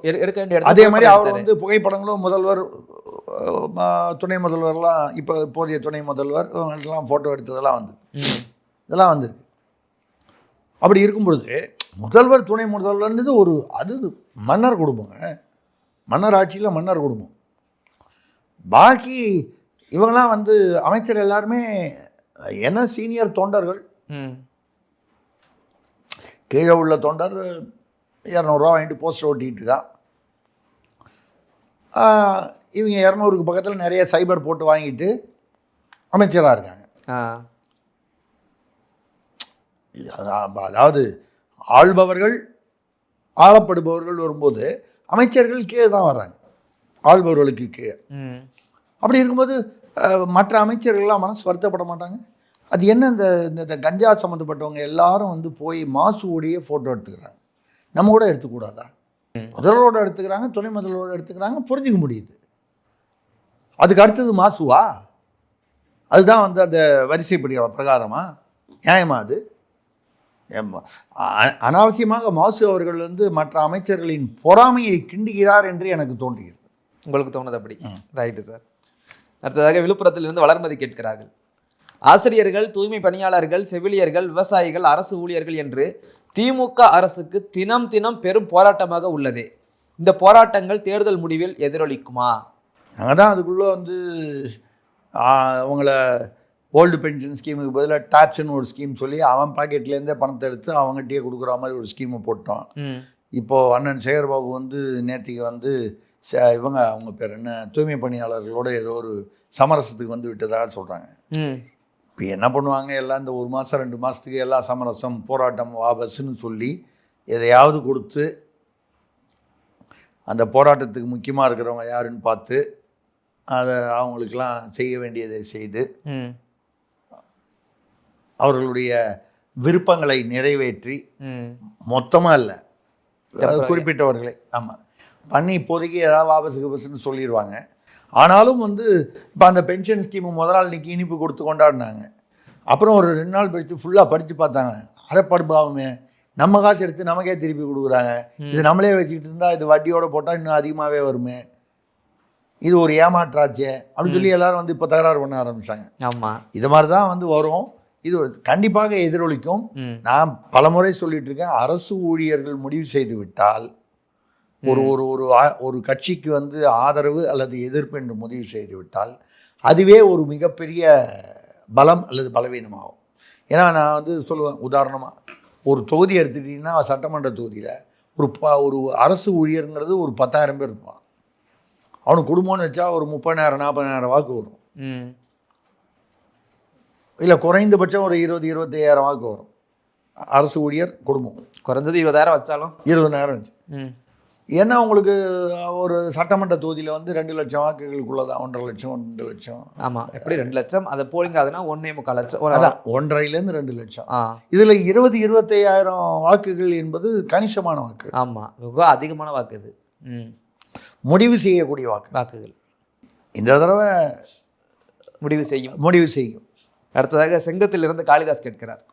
S2: எடுக்க வேண்டிய.
S3: அதே மாதிரி அவர் வந்து புகைப்படங்களும் முதல்வர், துணை முதல்வர்லாம், இப்போதைய துணை முதல்வர் இவங்கள்ட்டலாம் ஃபோட்டோ எடுத்ததெல்லாம் வந்து இதெல்லாம் வந்துருக்கு. அப்படி இருக்கும் பொழுது முதல்வர் துணை முதல்வர்ன்றது அது மன்னர் குடும்பங்க, மன்னர் ஆட்சியில் மன்னர் குடும்பம். பாக்கி இவங்கெல்லாம் வந்து அமைச்சர் எல்லாருமே என்ன சீனியர் தொண்டர்கள். கீழே உள்ள தொண்டர் 200 வாங்கிட்டு போஸ்டர் ஓட்டிகிட்டு இருக்கான். இவங்க 200க்கு பக்கத்தில் நிறைய சைபர் போட்டு வாங்கிட்டு அமைச்சராக இருக்காங்க. அதாவது ஆள்பவர்கள் ஆளப்படுபவர்கள் வரும்போது அமைச்சர்கள் கீழே தான் வர்றாங்க, ஆள்பவர்களுக்கு கீழே. அப்படி இருக்கும்போது மற்ற அமைச்சர்கள்லாம் மனசு வருத்தப்பட மாட்டாங்க. அது என்ன, இந்த கஞ்சா சம்மந்தப்பட்டவங்க எல்லாரும் வந்து போய் மாசுவோடையே ஃபோட்டோ எடுத்துக்கிறாங்க. நம்ம கூட எடுத்துக்கூடாதா? முதல்வரோட எடுத்துக்கிறாங்க, துணை முதல்வரோட எடுத்துக்கிறாங்க, புரிஞ்சுக்க முடியுது. அதுக்கு அடுத்தது மாசுவா? அதுதான் வந்து அந்த வரிசைப்படி பிரகாரமா? நியாயமா அது? அனாவசியமாக மாசு அவர்கள் வந்து மற்ற அமைச்சர்களின் பொறாமையை கிண்டுகிறார் என்று எனக்கு தோன்றுகிறது.
S2: உங்களுக்கு தோணுது அப்படி? Right sir. அடுத்ததாக விழுப்புரத்திலிருந்து வளர்மதி கேட்கிறார்கள். ஆசிரியர்கள், தூய்மை பணியாளர்கள், செவிலியர்கள், விவசாயிகள், அரசு ஊழியர்கள் என்று திமுக அரசுக்கு தினம் தினம் பெரும் போராட்டமாக உள்ளதே. இந்த போராட்டங்கள் தேர்தல் முடிவில் எதிரொலிக்குமா?
S3: நாங்கள் தான் அதுக்குள்ளே வந்து அவங்கள ஓல்டு பென்ஷன் ஸ்கீமுக்கு பதிலாக டாப்ஸ்ன்னு ஒரு ஸ்கீம் சொல்லி அவன் பாக்கெட்லேருந்தே பணத்தை எடுத்து அவங்ககிட்டயே கொடுக்குற மாதிரி ஒரு ஸ்கீமை போட்டோம். இப்போது அண்ணன் சேகர்பாபு வந்து நேற்றுக்கு வந்து இவங்க அவங்க பேர் என்ன, தூய்மை பணியாளர்களோட ஏதோ ஒரு சமரசத்துக்கு வந்து விட்டதாக சொல்கிறாங்க. இப்போ என்ன பண்ணுவாங்க, எல்லாம் இந்த 1 மாதம் 2 மாதத்துக்கு எல்லாம் சமரசம், போராட்டம், வாபஸ்ன்னு சொல்லி எதையாவது கொடுத்து அந்த போராட்டத்துக்கு முக்கியமாக இருக்கிறவங்க யாருன்னு பார்த்து அதை அவங்களுக்கெல்லாம் செய்ய வேண்டியதை செய்து அவர்களுடைய விருப்பங்களை நிறைவேற்றி, மொத்தமாக இல்லை குறிப்பிட்டவர்களை ஆமாம் பண்ணி இப்போதைக்கு ஏதாவது வாபஸுன்னு சொல்லிடுவாங்க. ஆனாலும் வந்து இப்போ அந்த பென்ஷன் ஸ்கீமு முதல் நாள் இன்றைக்கி இனிப்பு கொடுத்து கொண்டாடினாங்க. அப்புறம் ஒரு 2 நாள் கழித்து ஃபுல்லாக படித்து பார்த்தாங்க. அரைப்படுபாவுமே நம்ம காசு எடுத்து நமக்கே திருப்பி கொடுக்குறாங்க, இது நம்மளே வச்சுக்கிட்டு இருந்தால் இது வட்டியோடு போட்டால் இன்னும் அதிகமாகவே வருமே, இது ஒரு ஏமாற்றாச்சே அப்படின்னு சொல்லி எல்லாரும் வந்து இப்போ தகராறு பண்ண ஆரம்பித்தாங்க.
S2: ஆமாம், இது
S3: மாதிரி தான் வந்து வரும். இது கண்டிப்பாக எதிரொலிக்கும். நான் பலமுறை சொல்லிட்டு இருக்கேன், அரசு ஊழியர்கள் முடிவு செய்து விட்டால் ஒரு ஒரு ஒரு ஒரு கட்சிக்கு வந்து ஆதரவு அல்லது எதிர்ப்பு என்று முடிவு செய்து விட்டால் அதுவே ஒரு மிகப்பெரிய பலம் அல்லது பலவீனமாகும். ஏன்னா நான் வந்து சொல்லுவேன், உதாரணமாக ஒரு தொகுதி எடுத்துக்கிட்டிங்கன்னா சட்டமன்ற தொகுதியில் ஒரு அரசு ஊழியருங்கிறது ஒரு 10,000 பேர் இருப்பான். அவனுக்கு குடும்பம்னு வச்சா ஒரு 30,000 40,000 வாக்கு வரும். இல்லை குறைந்தபட்சம் ஒரு 20-25,000 வாக்கு வரும். அரசு ஊழியர் குடும்பம்
S2: குறைஞ்சது 20,000 வச்சாலும்
S3: 20,000 வச்சு. ஏன்னா உங்களுக்கு ஒரு சட்டமன்ற தொகுதியில் வந்து 2 லட்சம் வாக்குகளுக்குள்ள தான், 1.5 லட்சம் 2 லட்சம்.
S2: ஆமாம், எப்படி 2 லட்சம் அதை போலிங்க ஆகுதுன்னா 1.25 லட்சம்,
S3: அதான் 1.5லேருந்து 2 லட்சம். இதில் 20-25,000 வாக்குகள் என்பது கணிசமான வாக்கு.
S2: ஆமாம், மிக அதிகமான வாக்கு இது.
S3: முடிவு செய்யக்கூடிய வாக்குகள் இந்த தடவை முடிவு செய்யும்.
S2: அடுத்ததாக செங்கத்திலிருந்து காளிதாஸ் கேட்கிறார்.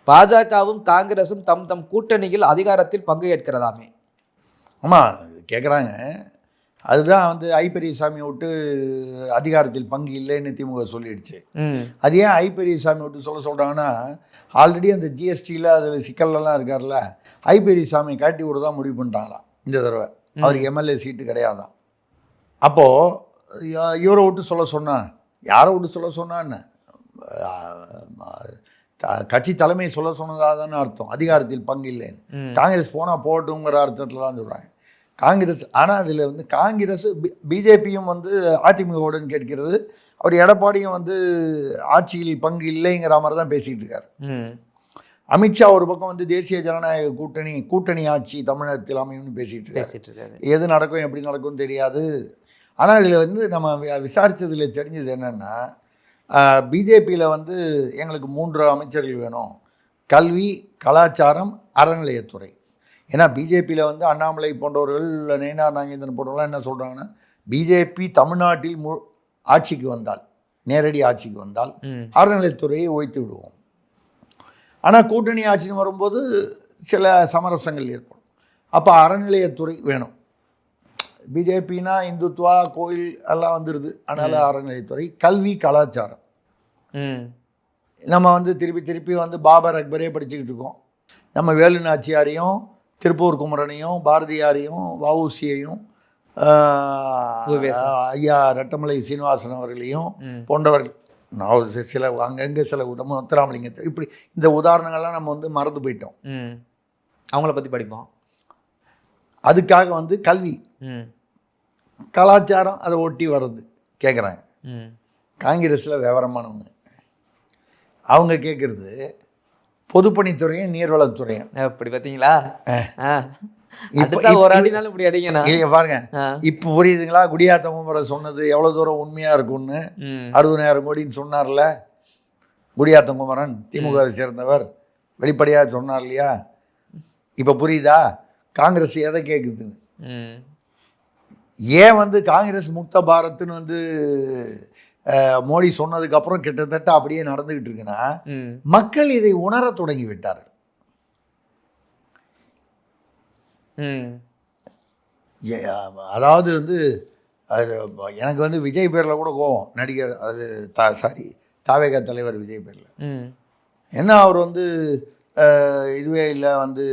S2: பாஜகவும் காங்கிரசும் தம் கூட்டணியில் அதிகாரத்தில் பங்கு ஏற்கிறதாமே.
S3: ஆமாம் கேட்குறாங்க. அதுதான் வந்து ஐ.பெரியசாமியை விட்டு அதிகாரத்தில் பங்கு இல்லைன்னு திமுக சொல்லிடுச்சு. அது ஏன் ஐ.பெரியசாமி விட்டு சொல்கிறாங்கன்னா, ஆல்ரெடி அந்த ஜிஎஸ்டியில் அதில் சிக்கல்லாம் இருக்கார்ல, ஐ.பெரியசாமி காட்டி விட தான் முடிவு பண்ணிட்டாங்களாம் இந்த தடவை. அவருக்கு எம்எல்ஏ சீட்டு கிடையாதான். அப்போது இவரை விட்டு சொன்னான், யாரை விட்டு சொன்னான்னு கட்சி தலைமை சொன்னதாக தானே அர்த்தம், அதிகாரத்தில் பங்கு இல்லைன்னு. காங்கிரஸ் போனால் போகட்டுங்கிற அர்த்தத்தில் தான் சொல்கிறாங்க காங்கிரஸ். ஆனால் அதில் வந்து காங்கிரஸ் பிஜேபியும் வந்து அதிமுகவுடன் கேட்கிறது, அவர் எடப்பாடியும் வந்து ஆட்சியில் பங்கு இல்லைங்கிற மாதிரி தான் பேசிகிட்டு இருக்கார். அமித்ஷா ஒரு பக்கம் வந்து தேசிய ஜனநாயக கூட்டணி ஆட்சி தமிழகத்தில் அமையும்னு பேசிகிட்டு இருக்காரு. எது நடக்கும் எப்படி நடக்கும்னு தெரியாது. ஆனால் இதில் வந்து நம்ம விசாரித்ததில் தெரிஞ்சது என்னென்னா, பிஜேபியில் வந்து எங்களுக்கு 3 அமைச்சர்கள் வேணும், கல்வி, கலாச்சாரம், அறநிலையத்துறை. ஏன்னா பிஜேபியில் வந்து அண்ணாமலை போன்றவர்கள், நயினார் நாகேந்திரன் போன்றவர்கள்லாம் என்ன சொல்கிறாங்கன்னா, பிஜேபி தமிழ்நாட்டில் ஆட்சிக்கு வந்தால், நேரடி ஆட்சிக்கு வந்தால் அறநிலையத்துறையை ஒழித்து விடுவோம். ஆனால் கூட்டணி ஆட்சின்னு வரும்போது சில சமரசங்கள் ஏற்படும். அப்போ அறநிலையத்துறை வேணும். பிஜேபினா இந்துத்வா, கோயில் எல்லாம் வந்துடுது. அதனால் அறநிலையத்துறை, கல்வி, கலாச்சாரம். நம்ம வந்து திருப்பி வந்து பாபர் அக்பரே படிச்சுக்கிட்டு இருக்கோம். நம்ம வேலு நாச்சியாரையும், திருப்பூர் குமரனையும், பாரதியாரையும், வஉசியையும்,
S2: உவேசா.
S3: ஐயா ரெட்டமலை சீனிவாசன் அவர்களையும்
S2: ம்.
S3: போன்றவர்கள். நான் ஒரு சில அங்கங்கே சில முத்துராமலிங்கத்தை இப்படி இந்த உதாரணங்கள்லாம் நம்ம வந்து மறந்து போயிட்டோம்.
S2: ம். அவங்கள பற்றி படிப்போம்.
S3: அதுக்காக வந்து கல்வி
S2: ம்.
S3: கலாச்சாரம் அதை ஒட்டி வர்றது கேட்குறாங்க.
S2: ம்.
S3: காங்கிரஸில் விவரமானவங்க அவங்க கேட்குறது பொதுப்பணித்துறையும் நீர்வளத்துறையும்.
S2: அப்படி பார்த்தீங்களா?
S3: இப்ப-
S2: அடிச்சா ஒரு அடினாலும் இப்படி அடிங்கண்ணா.
S3: இல்லைங்க பாருங்க,
S2: ஆ.
S3: இப்போ புரியுதுங்களா? குடியாத்தமுறை சொன்னது எவ்வளோ தூரம் உண்மையாக இருக்கும்னு.
S2: ம்.
S3: 60,000 கோடின்னு சொன்னார்ல குடியாத்தங்குமரன், திமுகவை சேர்ந்தவர், வெளிப்படையாக சொன்னார் இல்லையா? இப்போ புரியுதா காங்கிரஸ் எதை கேட்குதுன்னு?
S2: ம்.
S3: ஏன் வந்து காங்கிரஸ் முக்த பாரத்னு வந்து மோடி சொன்னதுக்கப்புறம் கிட்டத்தட்ட அப்படியே நடந்துக்கிட்டு இருக்குன்னா,
S2: ம்.
S3: மக்கள் இதை உணரத் தொடங்கி விட்டார்கள்.
S2: ம்.
S3: அதாவது வந்து அது எனக்கு வந்து விஜய் பேரில் கூட கோவம், நடிகர் அது சாரி தாவேகா தலைவர் விஜய் பேரில்.
S2: ம்.
S3: என்ன அவர் வந்து இதுவே இல்லை வந்து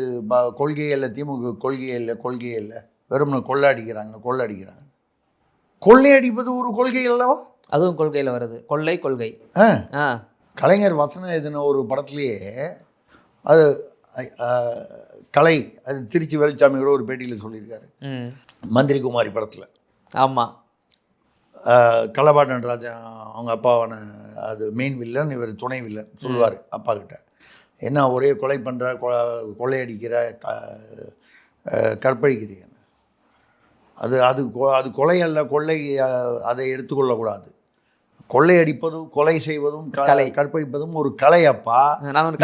S3: கொள்கையே இல்லை, திமுக கொள்கையே இல்லை, வெறும் கொள்ளையடிக்கிறாங்க. கொள்ளையடிப்பது ஒரு கொள்கை அல்லவா?
S2: அதுவும் கொள்கையில் வருது. கொள்கை.
S3: ஆ
S2: ஆ.
S3: கலைஞர் வசனம் எழுதின ஒரு படத்துலேயே அது கலை, அது திருச்சி வேலுச்சாமி கூட ஒரு பேட்டியில் சொல்லியிருக்காரு.
S2: ம்.
S3: மந்திரி குமாரி படத்தில்
S2: ஆமாம்.
S3: கலபா நடராஜன் அவங்க அப்பாவான அது மெயின் வில்லன், இவர் துணை வில்லன் சொல்லுவார் அப்பா கிட்ட, என்ன ஒரே கொலை பண்ணுற கொள்ளையடிக்கிற கற்பழிக்கிறீங்க. அது அது அது கொலை அல்ல, கொள்ளை அதை எடுத்துக்கொள்ளக்கூடாது. கொள்ளையடிப்பதும் கொலை செய்வதும்
S2: கலை,
S3: கற்பழிப்பதும் ஒரு கலை அப்பா,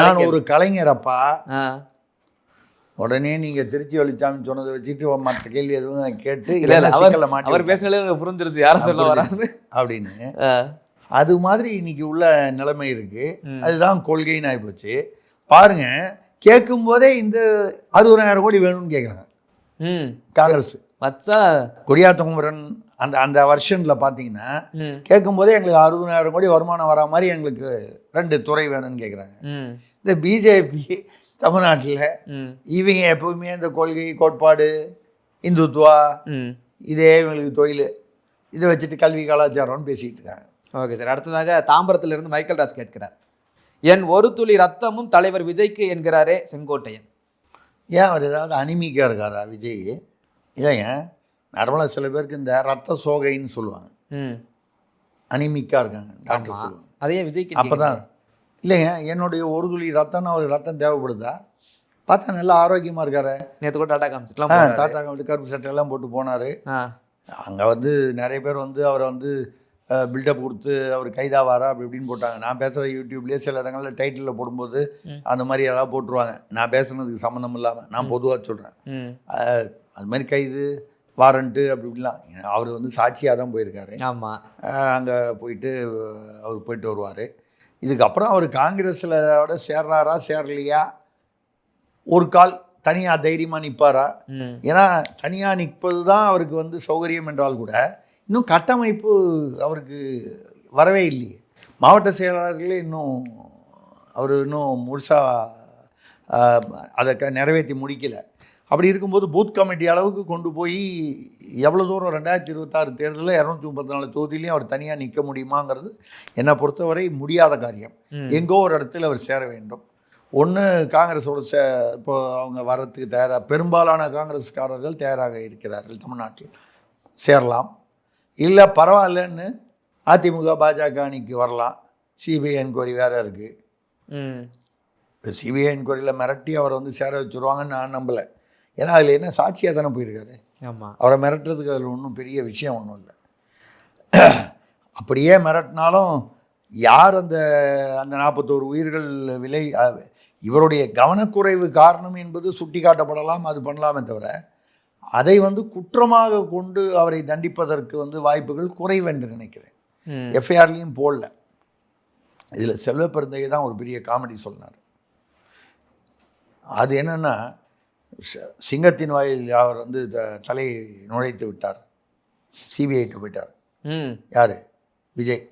S3: நான் ஒரு கலைஞர் அப்பா. உடனே நீங்கள் திருச்சி வெளிச்சாமி சொன்னதை வச்சுட்டு மற்ற கேள்வி எதுவும் கேட்டு
S2: அவர் பேசினாலே புரிஞ்சிருச்சு யாரும் சொல்ல வராது
S3: அப்படின்னு. அது மாதிரி இன்னைக்கு உள்ள நிலைமை இருக்கு. அதுதான் கொள்கைன்னு ஆகிப்போச்சு. பாருங்க, கேட்கும் போதே இந்த 60,000 கோடி வேணும்னு கேட்குறாங்க காங்கிரஸ். குடியாத்தங்குமரன் அந்த அந்த வருஷனில் பார்த்தீங்கன்னா கேட்கும் போதே எங்களுக்கு 60,000 கோடி வருமானம் வரா மாதிரி எங்களுக்கு 2 துறை வேணும்னு கேட்குறாங்க. இந்த பிஜேபி தமிழ்நாட்டில் இவங்க எப்பவுமே இந்த கொள்கை கோட்பாடு இந்துத்துவா இதே இவங்களுக்கு தொழில், இதை வச்சுட்டு கல்வி கலாச்சாரம்னு பேசிகிட்டு இருக்காங்க.
S2: Okay sir. அடுத்ததாக தாம்பரத்திலிருந்து மைக்கேல் ராஜ் கேட்கிறார், என் ஒரு துளி ரத்தமும் தலைவர் விஜய்க்கு என்கிறாரே செங்கோட்டையன்.
S3: ஏன் அவர் ஏதாவது அனிமிக்காக இருக்காரா விஜய்? இல்லைங்க, நார்மலாக சில பேருக்கு இந்த ரத்த சோகைன்னு சொல்லுவாங்க, அனிமிக்காக இருக்காங்க டாக்டர் சொல்லுவாங்க.
S2: அதே விஜய்க்கு
S3: அப்போ தான் இல்லைங்க, என்னுடைய ஒரு துளி ரத்தம்னு அவருக்கு ரத்தம் தேவைப்படுதா? பார்த்தா நல்லா ஆரோக்கியமாக இருக்காரு.
S2: நேற்று கூட டாட்டா காமிச்சிக்கலாம்,
S3: டாட்டா காமிச்சு கருப்பு சட்டையெல்லாம் போட்டு போனார். அங்கே வந்து நிறைய பேர் வந்து அவரை வந்து பில்டப் கொடுத்து அவர் கைதாவாரா அப்படி இப்படின்னு போட்டாங்க. நான் பேசுகிற யூடியூப்லேயே சில இடங்களில் டைட்டிலில் போடும்போது அந்த மாதிரி ஏதாவது போட்டுருவாங்க. நான் பேசுனதுக்கு சம்மந்தம் இல்லாமல் நான் பொதுவாக சொல்கிறேன். அது மாதிரி கைது வாரண்ட்டு அப்படி இப்படிலாம். அவர் வந்து சாட்சியாக தான் போயிருக்காரு.
S2: ஆமாம்,
S3: அங்கே போயிட்டு அவர் போயிட்டு வருவார். இதுக்கப்புறம் அவர் காங்கிரஸில் சேர்றாரா சேரலையா, ஒரு கால் தனியாக தைரியமாக நிற்பாரா? ஏன்னா தனியாக நிற்பது தான் அவருக்கு வந்து சௌகரியம் என்றால் கூட இன்னும் கட்டமைப்பு அவருக்கு வரவே இல்லையே. மாவட்ட செயலாளர்களே இன்னும் அவர் இன்னும் முழுசாக அதை நிறைவேற்றி முடிக்கலை. அப்படி இருக்கும்போது பூத் கமிட்டி அளவுக்கு கொண்டு போய் எவ்வளோ தூரம் 2026 தேர்தலில் 234 தொகுதியிலையும் அவர் தனியாக நிற்க முடியுமாங்கிறது என்னை பொறுத்தவரை முடியாத காரியம். எங்கோ ஒரு இடத்துல அவர் சேர வேண்டும். ஒன்று காங்கிரஸோட இப்போ அவங்க வர்றதுக்கு தயாராக, பெரும்பாலான காங்கிரஸ்காரர்கள் தயாராக இருக்கிறார்கள் தமிழ்நாட்டில், சேரலாம். இல்லை பரவாயில்லன்னு அதிமுக பாஜக அணிக்கு வரலாம். சிபிஐ என்கொயரி வேறு இருக்குது. இப்போ சிபிஐ என்கொயரியில் மிரட்டி அவரை வந்து சேர வச்சுருவாங்கன்னு நான் நம்பலை. ஏன்னா அதில் என்ன சாட்சியாக தானே போயிருக்காரு.
S2: ஆமாம்,
S3: அவரை மிரட்டுறதுக்கு அதில் ஒன்றும் பெரிய விஷயம் ஒன்றும் இல்லை. அப்படியே மிரட்டினாலும் யார் அந்த அந்த 41 உயிர்கள் விலை இவருடைய கவனக்குறைவு காரணம் என்பது சுட்டி காட்டப்படலாம், அது பண்ணலாமே தவிர அதை வந்து குற்றமாக கொண்டு அவரை தண்டிப்பதற்கு வந்து வாய்ப்புகள் குறைவென்று நினைக்கிறேன். எஃப்ஐஆர்லேயும் போடல. இதில் செல்வப்பெருந்தையை தான் ஒரு பெரிய காமெடி சொன்னார். அது என்னென்னா, சிங்கத்தின் வாயில் அவர் வந்து தலையை நுழைத்து விட்டார், சிபிஐக்கு போயிட்டார். யார்? விஜய்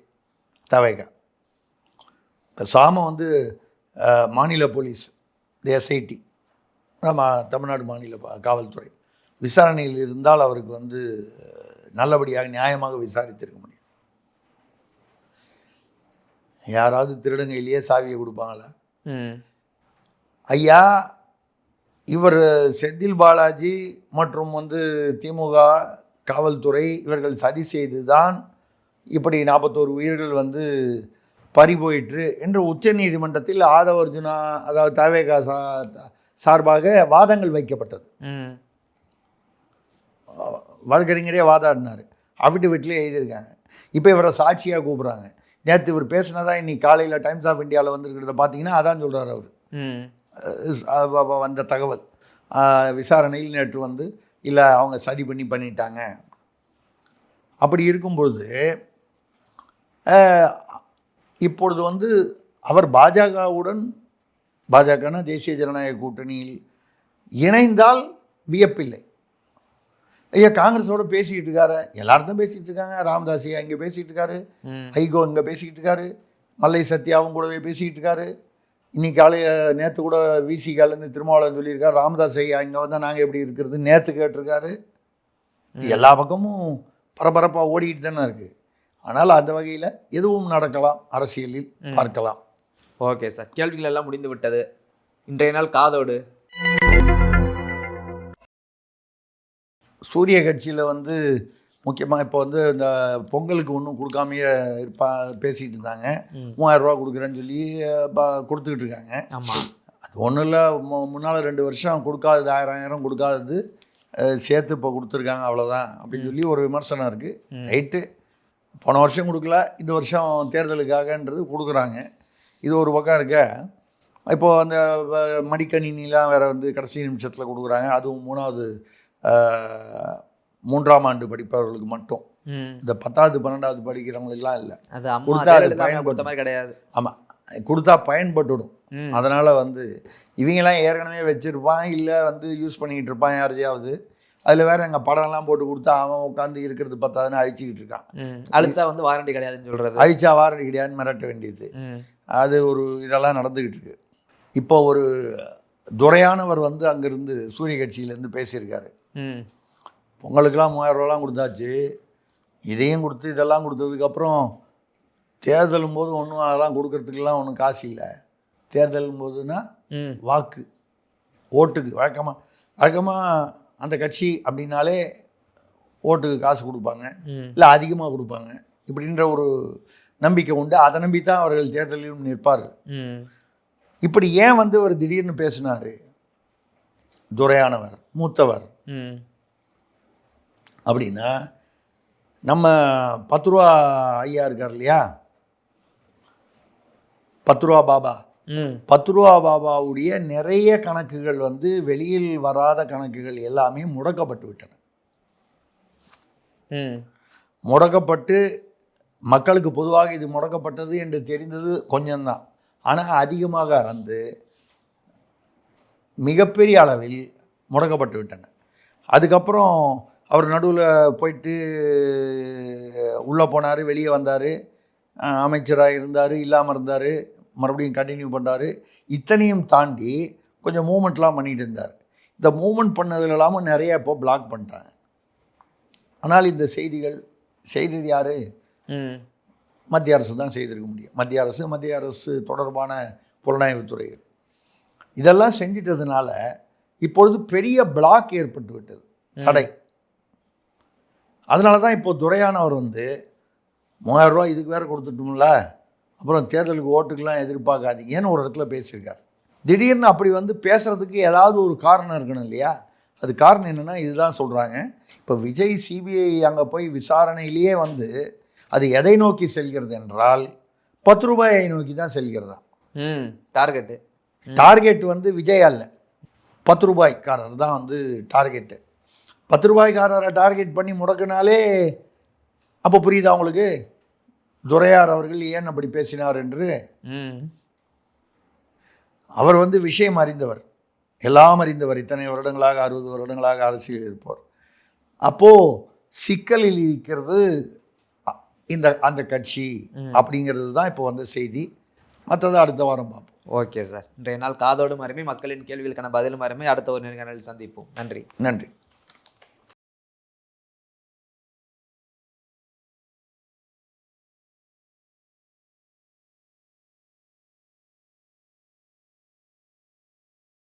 S3: தவேகா. பேசாமல் வந்து மாநில போலீஸ் எஸ்ஐடி, நம்ம தமிழ்நாடு மாநில காவல்துறை விசாரணையில் இருந்தால் அவருக்கு வந்து நல்லபடியாக நியாயமாக விசாரித்திருக்க முடியும். யாராவது திருடங்கையிலேயே சாவியை கொடுப்பாங்களா? ஐயா, இவர் செந்தில் பாலாஜி மற்றும் வந்து திமுக காவல்துறை இவர்கள் சதி செய்துதான் இப்படி 41 உயிர்கள் வந்து பறி போயிற்று என்று உச்சநீதிமன்றத்தில் ஆதவ அர்ஜுனா, அதாவது தவேகா சார்பாக வாதங்கள் வைக்கப்பட்டது. வழக்கறிஞரே வாதாடினார். அஃபிடவிட்லேயே எழுதியிருக்காங்க. இப்போ இவரை சாட்சியாக கூப்பிட்றாங்க. நேற்று இவர் பேசினதா இன்னைக்கு காலையில் டைம்ஸ் ஆஃப் இந்தியாவில் வந்துருக்கிறத பார்த்தீங்கன்னா அதான் சொல்கிறார் அவர். வந்த தகவல் விசாரணையில் நேற்று வந்து இல்லை அவங்க சதி பண்ணிட்டாங்க. அப்படி இருக்கும்பொழுது இப்பொழுது வந்து அவர் பாஜகனா தேசிய ஜனநாயக கூட்டணியில் இணைந்தால் வியப்பில்லை. ஐயா, காங்கிரஸோட பேசிக்கிட்டு இருக்காரு, எல்லார்தான் பேசிகிட்டு இருக்காங்க. ராமதாஸ் ஐயா இங்கே பேசிகிட்டு இருக்காரு, ஐகோ இங்கே பேசிக்கிட்டு இருக்காரு, மல்லை சத்யாவும் கூடவே பேசிக்கிட்டு இருக்காரு. இன்னைக்கு நேற்று கூட விசிகாலேருந்து திருமாவளவன் சொல்லியிருக்காரு, ராமதாஸ் ஐயா இங்கே வந்தால் நாங்கள் எப்படி இருக்கிறது நேற்று கேட்டிருக்காரு. எல்லா பக்கமும் பரபரப்பாக ஓடிக்கிட்டு தானே இருக்குது. ஆனால் அந்த வகையில் எதுவும் நடக்கலாம், அரசியலில் பார்க்கலாம்.
S2: ஓகே சார், கேள்விகள் எல்லாம் முடிந்து விட்டது. இன்றைய நாள் காதோடு
S3: சூரிய கட்சியில் வந்து முக்கியமாக இப்போ வந்து இந்த பொங்கலுக்கு ஒன்றும் கொடுக்காமையே பேசிகிட்டு இருந்தாங்க. 3000 ரூபா கொடுக்குறேன்னு சொல்லி கொடுத்துக்கிட்டு இருக்காங்க.
S2: ஆமாம்,
S3: அது ஒன்றும் இல்லை. முன்னால் 2 வருஷம் கொடுக்காதது 1000 கொடுக்காதது சேர்த்து இப்போ கொடுத்துருக்காங்க, அவ்வளோதான் அப்படின்னு சொல்லி ஒரு விமர்சனம் இருக்குது. ரைட்டு, போன வருஷம் கொடுக்கல, இந்த வருஷம் தேர்தலுக்காகன்றது கொடுக்குறாங்க. இது ஒரு பக்கம் இருக்க. இப்போது அந்த மடிக்கணினிலாம் வேறு வந்து கடைசி நிமிஷத்தில் கொடுக்குறாங்க. அதுவும் 3ஆம் ஆண்டு படிப்பவர்களுக்கு மட்டும். இந்த 10வது 12வது படிக்கிறவங்களுக்குலாம் இல்லை. கொடுத்தா அது பயன்படுத்த மாதிரி கிடையாது. ஆமாம், கொடுத்தா பயன்பட்டுடும். அதனால் வந்து இவங்கெல்லாம் ஏற்கனவே வச்சுருப்பான், இல்லை வந்து யூஸ் பண்ணிக்கிட்டு இருப்பான் யாரையாவது. அதில் வேறு எங்கள் படம்லாம் போட்டு கொடுத்தா அவன் உட்காந்து இருக்கிறது பத்தாதுன்னு அழிச்சிக்கிட்டு இருக்கான்.
S2: அழிச்சா வந்து வாரண்டி கிடையாதுன்னு சொல்கிறது.
S3: அழிச்சா வாரண்டி கிடையாதுன்னு மிரட்ட வேண்டியது. அது ஒரு இதெல்லாம் நடந்துக்கிட்டு இருக்கு. இப்போ ஒரு துரையானவர் வந்து அங்கேருந்து சூரிய கட்சியிலேருந்து பேசியிருக்காரு. பொங்கலுக்கெல்லாம் 3000 ரூபாலாம் கொடுத்தாச்சு, இதையும் கொடுத்து இதெல்லாம் கொடுத்ததுக்கப்புறம் தேர்தலும் போது ஒன்றும் அதெல்லாம் கொடுக்கறதுக்கெல்லாம் ஒன்றும் காசு இல்லை. தேர்தலும் போதுன்னா வாக்கு ஓட்டுக்கு வழக்கமாக அந்த கட்சி அப்படின்னாலே ஓட்டுக்கு காசு கொடுப்பாங்க, இல்லை அதிகமாக கொடுப்பாங்க இப்படின்ற ஒரு நம்பிக்கை உண்டு. அதை நம்பி தான் அவர்கள் தேர்தலிலும் நிற்பார்கள். இப்படி ஏன் வந்து அவர் திடீர்னு பேசினார்? துரையானவர் மூத்தவர் அப்படின்னா, நம்ம 10 ரூபா ஐயா இருக்கார் இல்லையா, 10 ரூபா பாபா, 10 ரூபா பாபாவுடைய நிறைய கணக்குகள் வந்து வெளியில் வராத கணக்குகள் எல்லாமே முடக்கப்பட்டு விட்டன. முடக்கப்பட்டு மக்களுக்கு பொதுவாக இது முடக்கப்பட்டது என்று தெரிந்தது கொஞ்சம்தான். ஆனால் அதிகமாக வந்து மிகப்பெரிய அளவில் முடக்கப்பட்டு விட்டன. அதுக்கப்புறம் அவர் நடுவில் போயிட்டு உள்ளே போனார், வெளியே வந்தார், அமைச்சராக இருந்தார், இல்லாமல் இருந்தார், மறுபடியும் கண்டினியூ பண்ணார். இத்தனையும் தாண்டி கொஞ்சம் மூமெண்ட்லாம் பண்ணிகிட்டு இருந்தார். இந்த மூமெண்ட் பண்ணதில் இல்லாமல் நிறைய இப்போ பிளாக் பண்ணிட்டாங்க. ஆனால் இந்த செய்தது யார்? மத்திய அரசு தான் செய்திருக்க முடியும். மத்திய அரசு தொடர்பான புலனாய்வுத்துறைகள் இதெல்லாம் செஞ்சிட்டதுனால இப்பொழுது பெரிய பிளாக் ஏற்பட்டு விட்டது, தடை. அதனால தான் இப்போ துரையானவர் வந்து 3000 ரூபா இதுக்கு வேறு கொடுத்துட்டோம்ல, அப்புறம் தேர்தலுக்கு ஓட்டுக்கெல்லாம் எதிர்பார்க்காதீங்கன்னு ஒரு இடத்துல பேசியிருக்கார். திடீர்னு அப்படி வந்து பேசுகிறதுக்கு ஏதாவது ஒரு காரணம் இருக்கணும் இல்லையா? அது காரணம் என்னென்னா இதுதான் சொல்கிறாங்க. இப்போ விஜய் சிபிஐ அங்கே போய் விசாரணையிலேயே வந்து அது எதை நோக்கி செல்கிறது என்றால் 10 ரூபாயை நோக்கி தான் செல்கிறதா. டார்கெட் வந்து விஜய் அல்ல, 10 ரூபாய்க்காரர் தான் வந்து டார்கெட்டு. 10 ரூபாய்க்காரரை டார்கெட் பண்ணி முடக்கினாலே அப்போ புரியுதா உங்களுக்கு துரையார் அவர்கள் ஏன் அப்படி பேசினார் என்று? அவர் வந்து விஷயம் அறிந்தவர், எல்லாம் அறிந்தவர். இத்தனை வருடங்களாக 60 வருடங்களாக அரசியல் இருப்பவர். அப்போது சிக்கலில் இருக்கிறது அந்த கட்சி அப்படிங்கிறது தான் இப்போ வந்த செய்தி. மற்றது அடுத்த வாரம் பார்ப்போம்.
S2: ஓகே சார், இன்றைய நாள் காதோடும் அருமை, மக்களின் கேள்விகளுக்கான பதிலும் அருமை. அடுத்த ஒரு நேர்காணலில் சந்திப்போம். நன்றி.